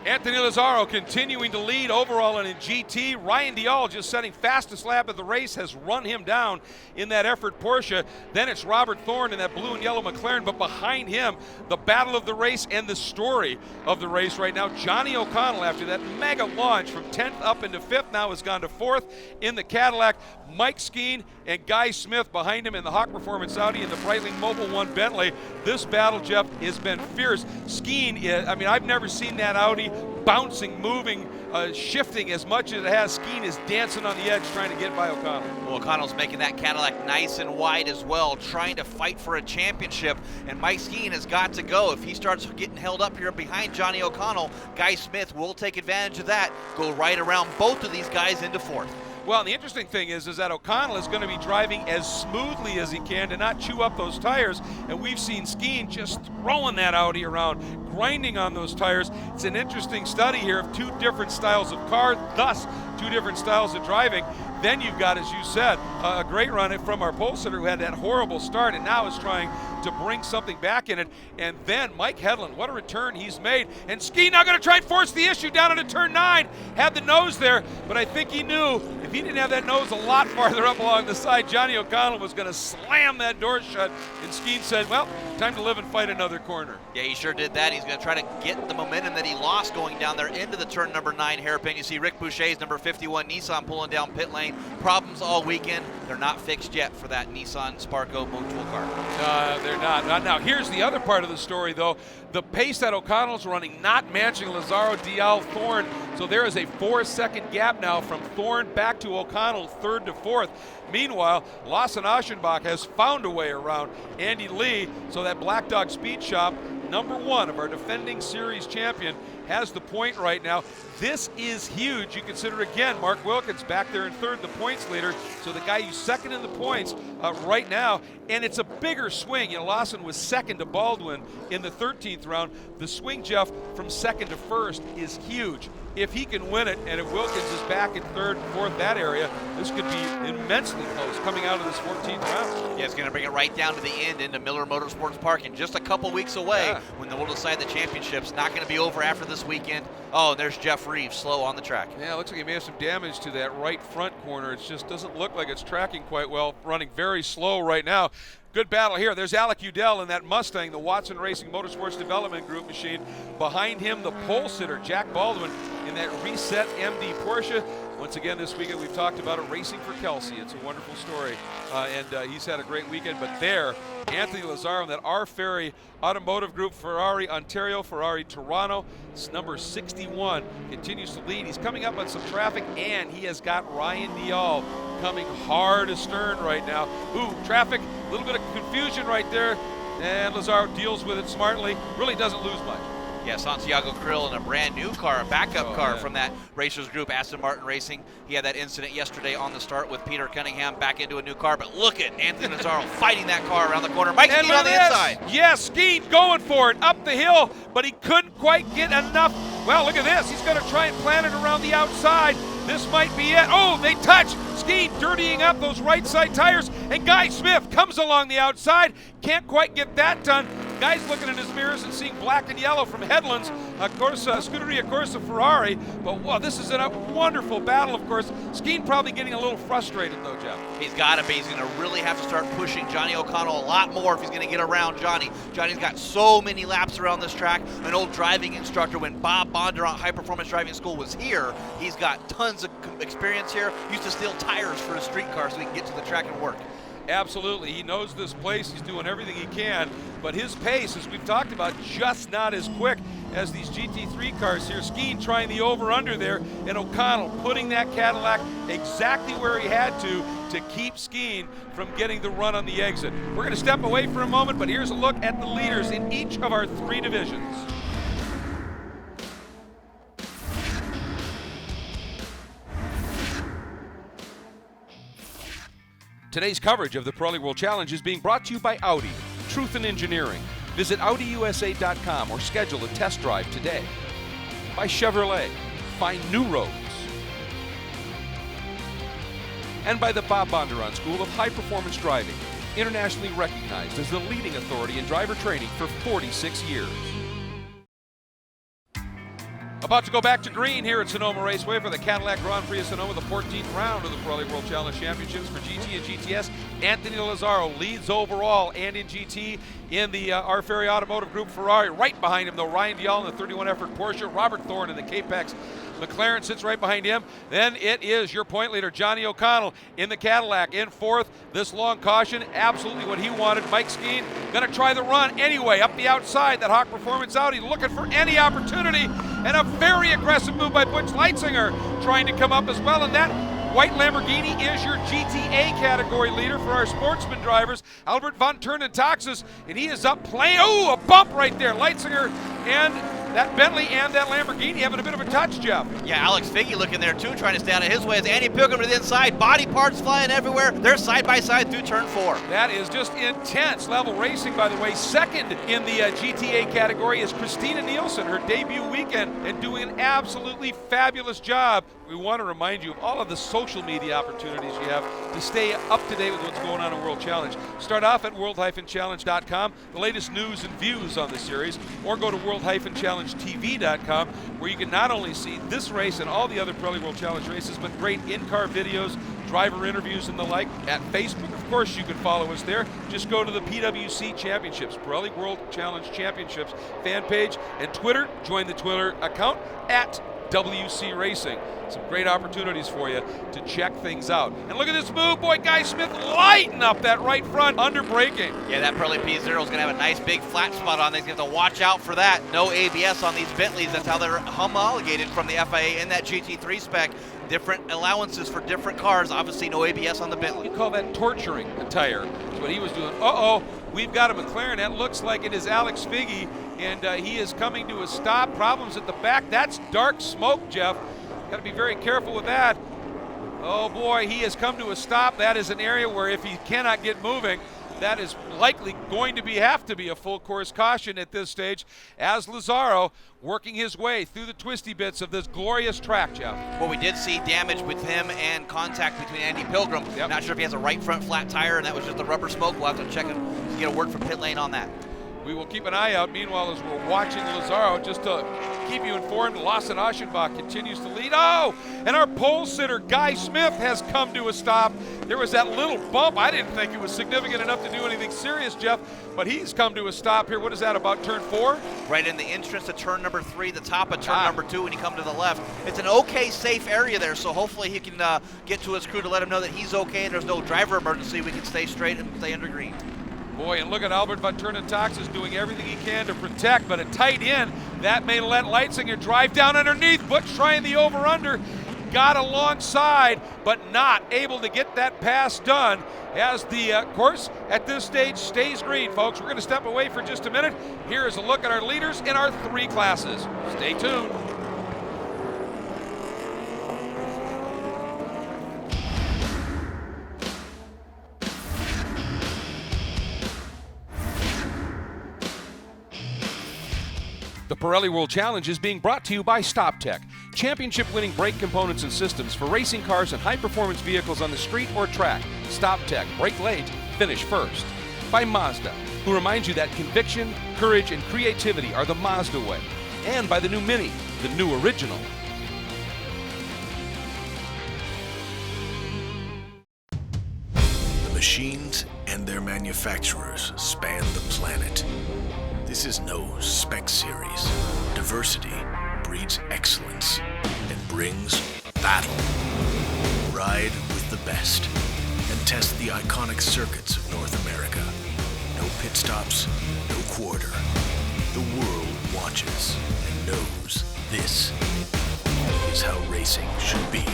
Anthony Lazzaro continuing to lead overall and in GT. Ryan Dial just setting fastest lap of the race, has run him down in that effort Porsche. Then it's Robert Thorne in that blue and yellow McLaren, but behind him, the battle of the race and the story of the race right now. Johnny O'Connell, after that mega launch from 10th up into 5th, now has gone to 4th in the Cadillac. Mike Skeen and Guy Smith behind him in the Hawk Performance Audi and the Breitling Mobile One Bentley. This battle, Jeff, has been fierce. Skeen, I mean, I've never seen that Audi bouncing, moving, shifting as much as it has. Skeen is dancing on the edge trying to get by O'Connell. Well, O'Connell's making that Cadillac nice and wide as well, trying to fight for a championship, and Mike Skeen has got to go. If he starts getting held up here behind Johnny O'Connell, Guy Smith will take advantage of that, go right around both of these guys into 4th. Well, and the interesting thing is that O'Connell is going to be driving as smoothly as he can to not chew up those tires, and we've seen Skeen just throwing that Audi around, grinding on those tires. It's an interesting study here of two different styles of car, thus two different styles of driving. Then you've got, as you said, a great run from our pole sitter who had that horrible start and now is trying to bring something back in it. And then Mike Hedlund, what a return he's made. And Skeen now going to try and force the issue down into turn 9. Had the nose there, but I think he knew if he didn't have that nose a lot farther up along the side, Johnny O'Connell was going to slam that door shut. And Skeen said, well, time to live and fight another corner. Yeah, he sure did that. He's going to try to get the momentum that he lost going down there into the turn number 9 hairpin. You see Rick Boucher's number 51 Nissan pulling down pit lane. Problems all weekend. They're not fixed yet for that Nissan Sparco Motul car. They're not. Now, here's the other part of the story, though. The pace that O'Connell's running, not matching Lazzaro, Dial, Thorne. So there is a 4-second gap now from Thorne back to O'Connell, 3rd to 4th. Meanwhile, Lawson Aschenbach has found a way around Andy Lee, so that Black Dog Speed Shop, number 1 of our defending series champion, has the point right now. This is huge. You consider, again, Mark Wilkins back there in 3rd, the points leader. So the guy who's 2nd in the points right now, and it's a bigger swing. You know, Lawson was 2nd to Baldwin in the 13th round. The swing, Jeff, from 2nd to 1st is huge. If he can win it, and if Wilkins is back in 3rd, 4th, that area, this could be immensely close coming out of this 14th round. Yeah, it's going to bring it right down to the end into Miller Motorsports Park in just a couple weeks away when we'll decide the championship's not going to be over after this weekend. Oh, and there's Jeff Reeves slow on the track. Yeah, it looks like he may have some damage to that right front corner. It just doesn't look like it's tracking quite well, running very slow right now. Good battle here. There's Alec Udell in that Mustang, the Watson Racing Motorsports Development Group machine. Behind him, the pole sitter, Jack Baldwin, in that Reset MD Porsche. Once again, this weekend we've talked about it, Racing for Kelsey. It's a wonderful story, and he's had a great weekend. But there, Anthony Lazzaro in that R. Ferry Automotive Group, Ferrari Ontario, Ferrari Toronto, number 61, continues to lead. He's coming up on some traffic, and he has got Ryan Dial coming hard astern right now. Ooh, traffic, a little bit of confusion right there, and Lazzaro deals with it smartly, really doesn't lose much. Yeah, Santiago Krill in a brand new car, a backup car from that Racers Group, Aston Martin Racing. He had that incident yesterday on the start with Peter Cunningham back into a new car, but look at Anthony Lazzaro fighting that car around the corner. Mike Skeen on the inside. Yes, Skeen going for it up the hill, but he couldn't quite get enough. Well, look at this. He's going to try and plant it around the outside. This might be it. Oh, they touch. Skeen dirtying up those right side tires, and Guy Smith comes along the outside. Can't quite get that done. guy's looking in his mirrors and seeing black and yellow from Headlands, Scuderia Corsa Ferrari. But wow, this is a wonderful battle, of course. Skeen probably getting a little frustrated though, Jeff. He's got to be. He's going to really have to start pushing Johnny O'Connell a lot more if he's going to get around Johnny. Johnny's got so many laps around this track. An old driving instructor when Bob Bondurant High Performance Driving School was here. He's got tons of experience here. Used to steal tires for his street car so he can get to the track and work. Absolutely. He knows this place. He's doing everything he can. But his pace, as we've talked about, just not as quick as these GT3 cars here. Skeen trying the over-under there, and O'Connell putting that Cadillac exactly where he had to keep Skeen from getting the run on the exit. We're going to step away for a moment, but here's a look at the leaders in each of our 3 divisions. Today's coverage of the Pirelli World Challenge is being brought to you by Audi, Truth in Engineering. Visit AudiUSA.com or schedule a test drive today. By Chevrolet, find new roads. And by the Bob Bondurant School of High Performance Driving, internationally recognized as the leading authority in driver training for 46 years. About to go back to green here at Sonoma Raceway for the Cadillac Grand Prix of Sonoma, the 14th round of the Pirelli World Challenge Championships for GT and GTS. Anthony Lazzaro leads overall and in GT in the R. Ferry Automotive Group Ferrari. Right behind him, though, Ryan Vial in the 31 effort Porsche. Robert Thorne in the Capex McLaren sits right behind him. Then it is your point leader, Johnny O'Connell, in the Cadillac in 4th. This long caution, absolutely what he wanted. Mike Skeen going to try the run anyway, up the outside. That Hawk Performance Audi looking for any opportunity. And a very aggressive move by Butch Leitzinger trying to come up as well. And that white Lamborghini is your GTA category leader for our sportsman drivers, Albert von Turnentaxis, and he is up playing. Oh, a bump right there. Leitzinger and that Bentley and that Lamborghini having a bit of a touch, Jeff. Yeah, Alex Figge looking there too, trying to stay out of his way as Andy Pilgrim to the inside. Body parts flying everywhere. They're side by side through turn 4. That is just intense level racing, by the way. Second in the GTA category is Christina Nielsen, her debut weekend, and doing an absolutely fabulous job. We want to remind you of all of the social media opportunities you have to stay up to date with what's going on in World Challenge. Start off at world-challenge.com, the latest news and views on the series, or go to world-challengetv.com, where you can not only see this race and all the other Pirelli World Challenge races, but great in-car videos, driver interviews, and the like. At Facebook, of course, you can follow us there. Just go to the PWC Championships, Pirelli World Challenge Championships fan page, and Twitter, join the Twitter account at WC Racing. Some great opportunities for you to check things out. And look at this move, boy, Guy Smith lighting up that right front under braking. Yeah, that Pirelli P0 is going to have a nice big flat spot on there. He's going to have to watch out for that. No ABS on these Bentleys. That's how they're homologated from the FIA in that GT3 spec. Different allowances for different cars. Obviously, no ABS on the Bentley. You call that torturing a tire. That's what he was doing. Uh-oh, we've got a McLaren. That looks like it is Alex Figge, and he is coming to a stop. Problems at the back. That's dark smoke, Jeff. Got to be very careful with that. Oh boy, he has come to a stop. That is an area where if he cannot get moving, that is likely going to have to be a full course caution at this stage, as Lazzaro working his way through the twisty bits of this glorious track, Jeff. Well, we did see damage with him and contact between Andy Pilgrim. Yep. Not sure if he has a right front flat tire, and that was just the rubber smoke. We'll have to check and get a word from pit lane on that. We will keep an eye out. Meanwhile, as we're watching Lazzaro, just to keep you informed, Lawson Aschenbach continues to lead. Oh, and our pole sitter, Guy Smith, has come to a stop. There was that little bump. I didn't think it was significant enough to do anything serious, Jeff, but he's come to a stop here. What is that, about turn 4? Right in the entrance to turn number 3, the top of turn number 2 when you come to the left. It's an okay, safe area there, so hopefully he can get to his crew to let him know that he's okay and there's no driver emergency. We can stay straight and stay under green. Boy, and look at Albert von Turnentaxis doing everything he can to protect, but a tight end, that may let Leitzinger drive down underneath. Butch trying the over-under, got alongside, but not able to get that pass done as the course at this stage stays green, folks. We're going to step away for just a minute. Here is a look at our leaders in our 3 classes. Stay tuned. The Pirelli World Challenge is being brought to you by StopTech, championship-winning brake components and systems for racing cars and high-performance vehicles on the street or track. StopTech, brake late, finish first. By Mazda, who reminds you that conviction, courage, and creativity are the Mazda way. And by the new Mini, the new original. The machines and their manufacturers span the planet. This is no spec series. Diversity breeds excellence and brings battle. Ride with the best and test the iconic circuits of North America. No pit stops, no quarter. The world watches and knows this is how racing should be.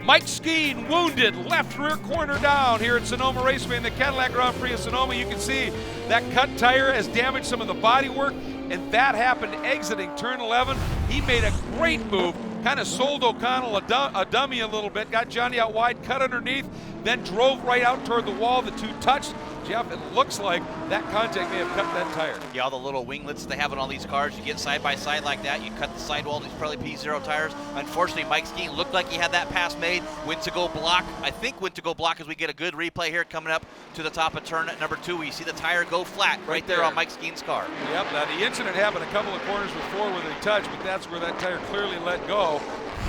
Mike Skeen wounded, left rear corner down here at Sonoma Raceway in the Cadillac Grand Prix of Sonoma. You can see that cut tire has damaged some of the bodywork, and that happened exiting turn 11. He made a great move, kind of sold O'Connell a dummy a little bit, got Johnny out wide, cut underneath, then drove right out toward the wall. The two touched. Jeff, it looks like that contact may have cut that tire. Yeah, all the little winglets they have on all these cars, you get side by side like that, you cut the sidewall, these Pirelli P0 tires. Unfortunately, Mike Skeen looked like he had that pass made, went to go block. I think went to go block as we get a good replay here coming up to the top of turn at number 2. We see the tire go flat right there on Mike Skeen's car. Yep, now the incident happened a couple of corners before where they touched, but that's where that tire clearly let go.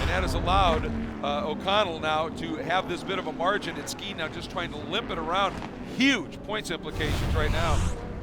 And that has allowed O'Connell now to have this bit of a margin, and Skeen now just trying to limp it around. Huge points implications right now.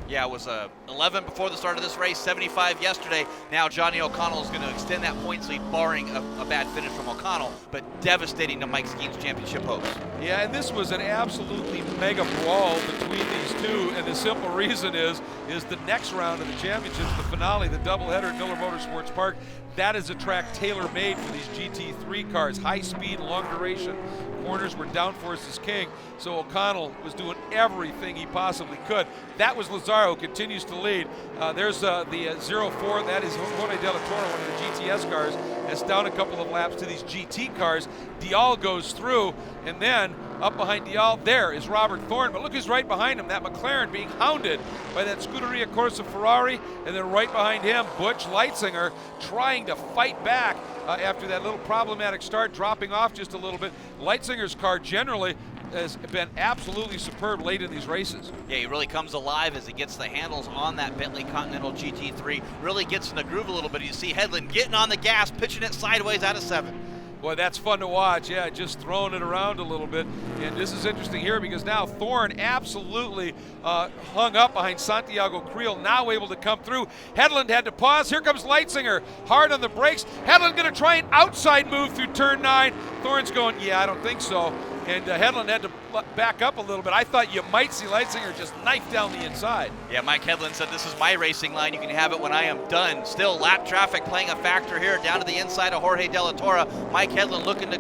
Yeah, it was 11 before the start of this race, 75 yesterday. Now Johnny O'Connell is going to extend that points lead, barring a bad finish from O'Connell, but devastating to Mike Skeen's championship hopes. Yeah, and this was an absolutely mega brawl between these two, and the simple reason is the next round of the championships, the finale, the doubleheader at Miller Motorsports Park. That is a track tailor-made for these GT3 cars, high speed, long duration. Corners were downforce is king, so O'Connell was doing everything he possibly could. That was Lazaro, continues to lead. There's the 04, that is Jorge de la Torre, one of the GTS cars. That's down a couple of laps to these GT cars. Dial goes through, and then up behind Dial, there is Robert Thorne. But look who's right behind him, that McLaren being hounded by that Scuderia Corsa Ferrari, and then right behind him, Butch Leitzinger trying to fight back after that little problematic start, dropping off just a little bit. Leitzinger's car generally has been absolutely superb late in these races. Yeah, he really comes alive as he gets the handles on that Bentley Continental GT3. Really gets in the groove a little bit. You see Hedlund getting on the gas, pitching it sideways out of 7. Boy, that's fun to watch. Yeah, just throwing it around a little bit. And this is interesting here because now Thorne absolutely hung up behind Santiago Creel, now able to come through. Hedlund had to pause. Here comes Leitzinger, hard on the brakes. Hedlund going to try an outside move through turn 9. Thorne's going, yeah, I don't think so. And Hedlund had to back up a little bit. I thought you might see Leitzinger just knife down the inside. Yeah, Mike Hedlund said, this is my racing line. You can have it when I am done. Still lap traffic playing a factor here down to the inside of Jorge de la Torre. Mike Hedlund looking to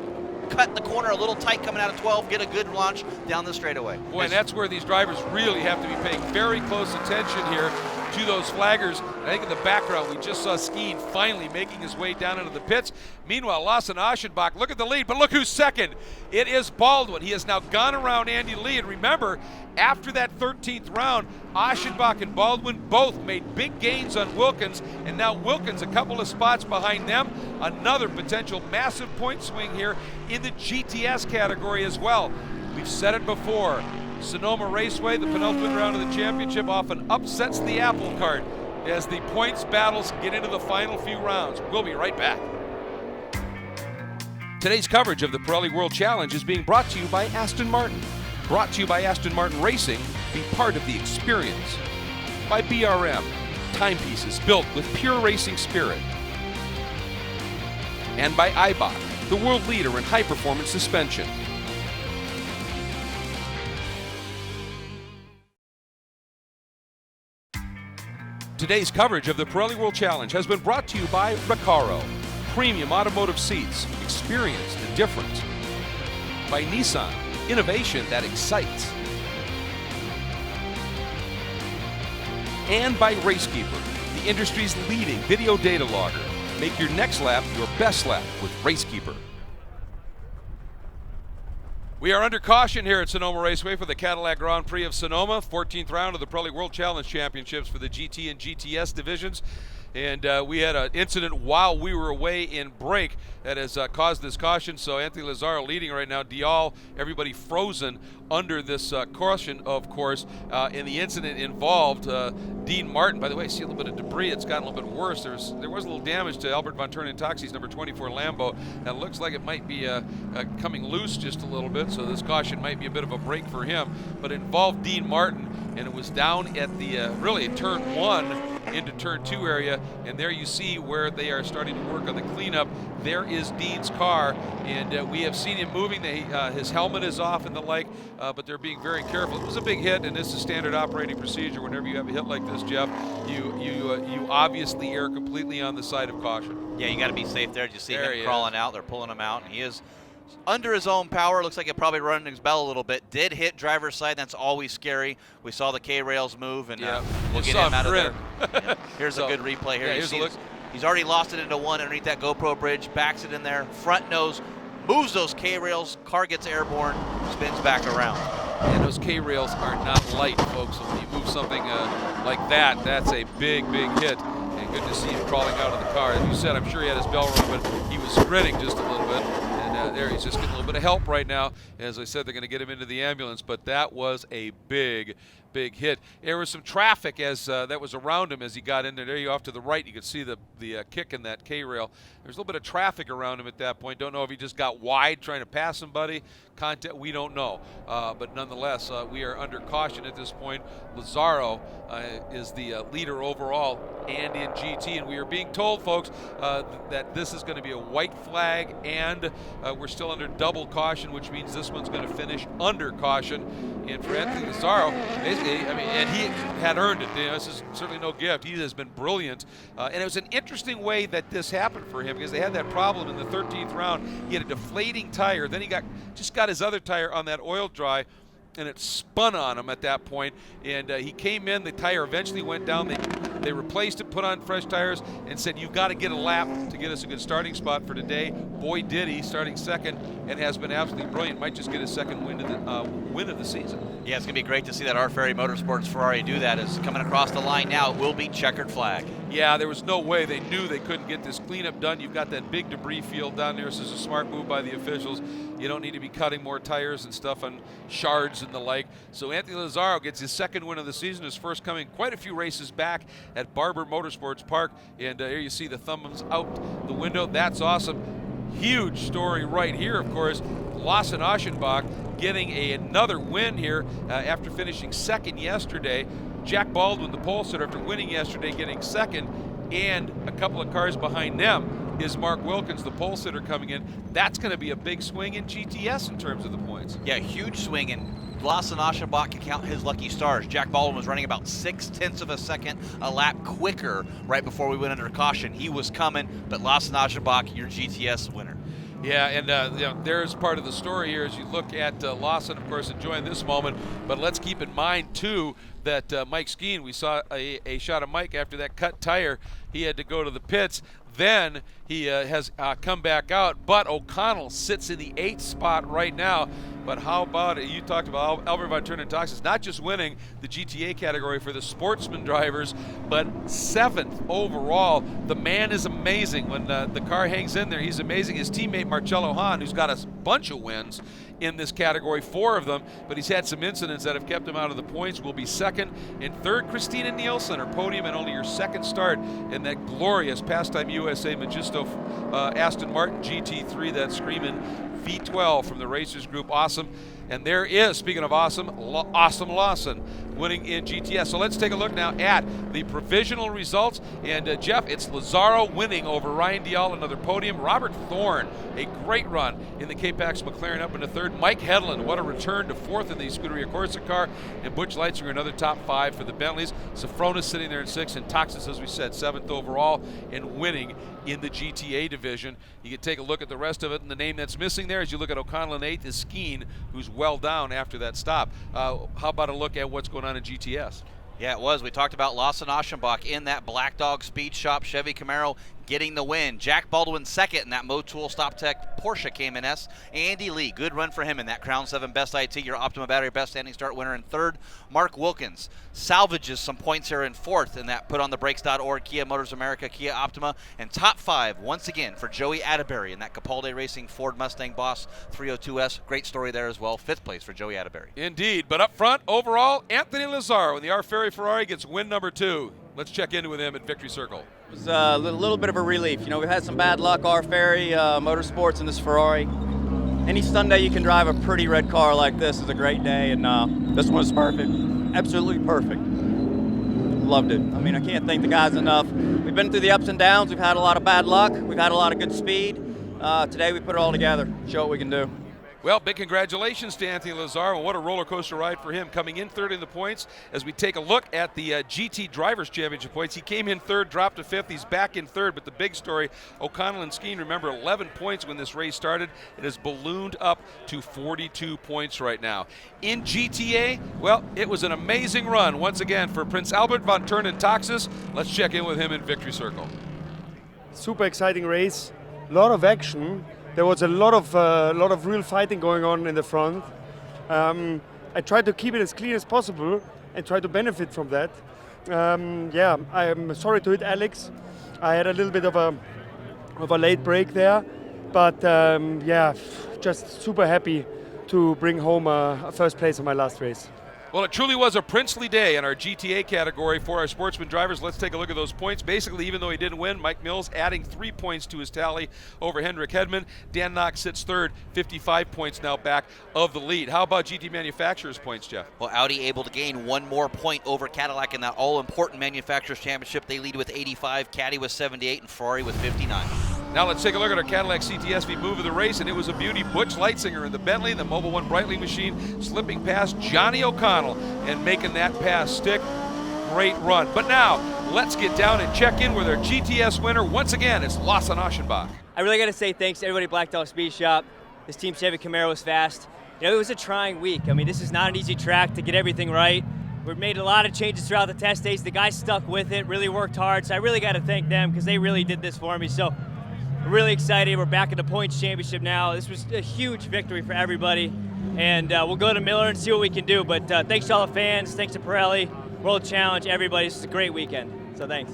cut the corner a little tight coming out of 12, get a good launch down the straightaway. Boy, and that's where these drivers really have to be paying very close attention here to those flaggers. I think in the background, we just saw Skeen finally making his way down into the pits. Meanwhile, Lawson Aschenbach, look at the lead, but look who's second. It is Baldwin. He has now gone around Andy Lee, and remember, after that 13th round, Aschenbach and Baldwin both made big gains on Wilkins, and now Wilkins a couple of spots behind them. Another potential massive point swing here in the GTS category as well. We've said it before. Sonoma Raceway, the penultimate round of the championship, often upsets the apple cart as the points battles get into the final few rounds. We'll be right back. Today's coverage of the Pirelli World Challenge is being brought to you by Aston Martin. Brought to you by Aston Martin Racing. Be part of the experience. By BRM, timepieces built with pure racing spirit. And by Eibach, the world leader in high-performance suspension. Today's coverage of the Pirelli World Challenge has been brought to you by Recaro, premium automotive seats, experience the difference. By Nissan, innovation that excites. And by RaceKeeper, the industry's leading video data logger. Make your next lap your best lap with RaceKeeper. We are under caution here at Sonoma Raceway for the Cadillac Grand Prix of Sonoma, 14th round of the Pirelli World Challenge Championships for the GT and GTS divisions. And we had an incident while we were away in break that has caused this caution. So Anthony Lazaro leading right now, Dial, everybody frozen under this caution, of course, and the incident involved Dean Martin. By the way, see a little bit of debris. It's gotten a little bit worse. There was a little damage to Albert Von Turnen Toxie's number 24 Lambo, and it looks like it might be coming loose just a little bit, so this caution might be a bit of a break for him. But it involved Dean Martin, and it was down at the really turn 1 into turn 2 area, and there you see where they are starting to work on the cleanup. There is Dean's car, and we have seen him moving. His helmet is off and the like, but they're being very careful. It was a big hit, and this is standard operating procedure. Whenever you have a hit like this, Jeff, you obviously err completely on the side of caution. Yeah, you got to be safe there. You see There him he crawling out. They're pulling him out, and he is under his own power. Looks like he'll probably run his bell a little bit. Did hit driver's side. That's always scary. We saw the K-rails move, and we'll get him out of there. Yeah. Here's a good replay here. Yeah, he's already lost it into one underneath that GoPro bridge, backs it in there, front nose, moves those K-rails, car gets airborne, spins back around. And those K-rails are not light, folks. So when you move something like that, that's a big, big hit. And good to see him crawling out of the car. As you said, I'm sure he had his bell rung, but he was grinning just a little bit. And there he's just getting a little bit of help right now. As I said, they're going to get him into the ambulance, but that was a big hit. There was some traffic as that was around him as he got in there. There you off to the right, you could see the kick in that K-rail. There's a little bit of traffic around him at that point. Don't know if he just got wide trying to pass somebody. We don't know. But nonetheless, we are under caution at this point. Lazzaro is the leader overall and in GT. And we are being told, folks, that this is going to be a white flag, and we're still under double caution, which means this one's going to finish under caution. And for Anthony Lazzaro, and he had earned it. This is certainly no gift. He has been brilliant. And it was an interesting way that this happened for him, because they had that problem in the 13th round. He had a deflating tire. Then he just got his other tire on that oil dry, and it spun on him at that point. And he came in. The tire eventually went down. They replaced it, put on fresh tires, and said, you've got to get a lap to get us a good starting spot for today. Boy, did he, starting second, and has been absolutely brilliant. Might just get his second win of the season. Yeah, it's going to be great to see that R. Ferry Motorsports Ferrari do that. It's coming across the line now. It will be checkered flag. Yeah, there was no way. They knew they couldn't get this cleanup done. You've got that big debris field down there. This is a smart move by the officials. You don't need to be cutting more tires and stuff on shards and the like. So Anthony Lazzaro gets his second win of the season, his first coming quite a few races back at Barber Motorsports Park. And here you see the thumbs out the window. That's awesome. Huge story right here, of course. Lawson Aschenbach getting another win here after finishing second yesterday. Jack Baldwin, the pole sitter, after winning yesterday, getting second, and a couple of cars behind them is Mark Wilkins, the pole sitter, coming in. That's going to be a big swing in GTS in terms of the points. Yeah, huge swing, and Lawson Aschenbach can count his lucky stars. Jack Baldwin was running about 0.6 of a second a lap quicker right before we went under caution. He was coming, but Lawson Aschenbach, your GTS winner. Yeah, and there's part of the story here as you look at Lawson, of course, enjoying this moment. But let's keep in mind, too, that Mike Skeen, we saw a shot of Mike after that cut tire. He had to go to the pits. Then he has come back out, but O'Connell sits in the 8th spot right now. But how about it? You talked about Albert Von Turnen Toxis not just winning the GTA category for the sportsman drivers, but 7th overall. The man is amazing. When the car hangs in there, he's amazing. His teammate Marcello Hahn, who's got a bunch of wins in this category, 4 of them, but he's had some incidents that have kept him out of the points, will be second. In third, Christina Nielsen, her podium and only her second start in that glorious Pastime USA Magisto Aston Martin GT3, that screaming V12 from the Racers Group. Awesome. And there is, speaking of awesome, Awesome Lawson winning in GTS. So let's take a look now at the provisional results. And Jeff, it's Lazzaro winning over Ryan Dial, another podium. Robert Thorne, a great run in the K-Pax McLaren up into third. Mike Hedlund, what a return to fourth in the Scuderia Corsa car. And Butch Leitzinger, another top 5 for the Bentleys. Safronis sitting there in 6th, and Toxis, as we said, 7th overall and winning in the GTA division. You can take a look at the rest of it, and the name that's missing there as you look at O'Connell in 8th is Skeen, who's well down after that stop. How about a look at what's going on in GTS? Yeah, it was. We talked about Lawson Aschenbach in that Black Dog Speed Shop Chevy Camaro. getting the win. Jack Baldwin second in that Motul Stop Tech Porsche Cayman S. Andy Lee, good run for him in that Crown 7 Best IT, your Optima Battery Best Standing Start winner in third. Mark Wilkins salvages some points here in fourth in that PutOnTheBrakes.org Kia Motors America Kia Optima. And top 5 once again for Joey Atterbury in that Capaldi Racing Ford Mustang Boss 302S. Great story there as well. 5th place for Joey Atterbury. Indeed, but up front, overall, Anthony Lazzaro in the R. Ferry Ferrari gets win number 2. Let's check in with him at Victory Circle. It was a little bit of a relief. You know, we've had some bad luck, our Ferry, Motorsports, and this Ferrari. Any Sunday you can drive a pretty red car like this is a great day, and this one was perfect. Absolutely perfect. Loved it. I mean, I can't thank the guys enough. We've been through the ups and downs. We've had a lot of bad luck. We've had a lot of good speed. Today we put it all together, show what we can do. Well, big congratulations to Anthony Lazzaro, and what a roller coaster ride for him, coming in third in the points. As we take a look at the GT Drivers' Championship points, he came in third, dropped to fifth. He's back in third, but the big story, O'Connell and Skeen, remember 11 points when this race started. It has ballooned up to 42 points right now. In GTA, well, it was an amazing run once again for Prince Albert von Turnen Taxis. Let's check in with him in Victory Circle. Super exciting race, a lot of action. There was a lot of real fighting going on in the front. I tried to keep it as clean as possible and try to benefit from that. Yeah, I'm sorry to hit Alex. I had a little bit of a late break there, but yeah, just super happy to bring home a first place in my last race. Well, it truly was a princely day in our GTA category for our sportsman drivers. Let's take a look at those points. Basically, even though he didn't win, Mike Mills adding 3 points to his tally over Hendrik Hedman. Dan Knox sits third, 55 points now back of the lead. How about GT Manufacturers points, Jeff? Well, Audi able to gain 1 more point over Cadillac in that all-important Manufacturers Championship. They lead with 85, Caddy with 78, and Ferrari with 59. Now let's take a look at our Cadillac CTSV move of the race, and it was a beauty. Butch Leitzinger in the Bentley, the Mobil 1 Breitling machine, slipping past Johnny O'Connell and making that pass stick. Great run. But now, let's get down and check in with our GTS winner. Once again, it's Lawson Aschenbach. I really got to say thanks to everybody at Black Dog Speed Shop. This Team Chevy Camaro was fast. You know, it was a trying week. I mean, this is not an easy track to get everything right. We've made a lot of changes throughout the test days. The guys stuck with it, really worked hard. So I really got to thank them because they really did this for me. So we're really excited. We're back in the points championship now. This was a huge victory for everybody. And we'll go to Miller and see what we can do. But thanks to all the fans, thanks to Pirelli, World Challenge, everybody. This is a great weekend. So thanks.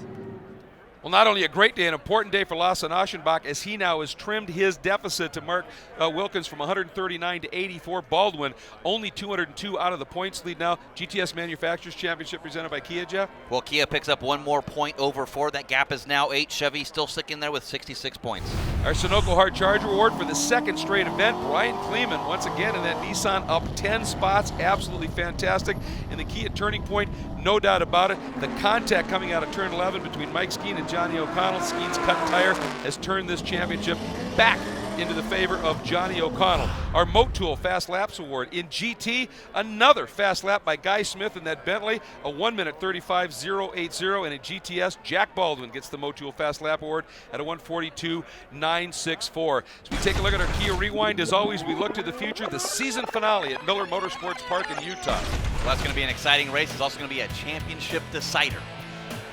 Well, not only a great day, an important day for Lawson Aschenbach, as he now has trimmed his deficit to Mark Wilkins from 139 to 84. Baldwin only 202 out of the points lead now. GTS Manufacturers Championship presented by Kia, Jeff? Well, Kia picks up 1 more point over Ford. That gap is now 8. Chevy still sticking there with 66 points. Our Sunoco Hard Charge Award for the second straight event. Brian Kleeman once again in that Nissan up 10 spots. Absolutely fantastic. And the Kia turning point, no doubt about it. The contact coming out of turn 11 between Mike Skeen and Johnny O'Connell. Skeen's cut tire has turned this championship back into the favor of Johnny O'Connell. Our Motul Fast Laps Award in GT, another fast lap by Guy Smith in that Bentley, a 1:35.080, and in GTS, Jack Baldwin gets the Motul Fast Lap Award at a 1:42.964. As we take a look at our Kia Rewind, as always, we look to the future, the season finale at Miller Motorsports Park in Utah. Well, that's going to be an exciting race. It's also going to be a championship decider.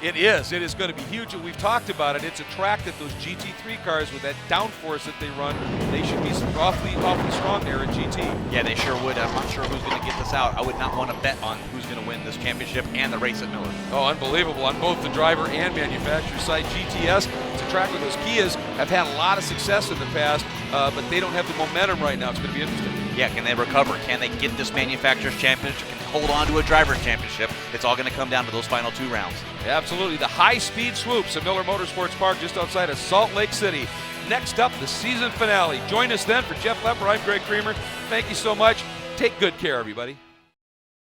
It is. It is going to be huge, and we've talked about it. It's a track that those GT3 cars, with that downforce that they run, they should be awfully strong there in GT. Yeah, they sure would. I'm not sure who's going to get this out. I would not want to bet on who's going to win this championship and the race at Miller. Oh, unbelievable on both the driver and manufacturer side. GTS, it's a track where those Kias have had a lot of success in the past, but they don't have the momentum right now. It's going to be interesting. Yeah, can they recover? Can they get this manufacturer's championship? Can they hold on to a driver's championship? It's all going to come down to those final 2 rounds. Absolutely. The high-speed swoops at Miller Motorsports Park just outside of Salt Lake City. Next up, the season finale. Join us then. For Jeff Lepper, I'm Greg Creamer. Thank you so much. Take good care, everybody.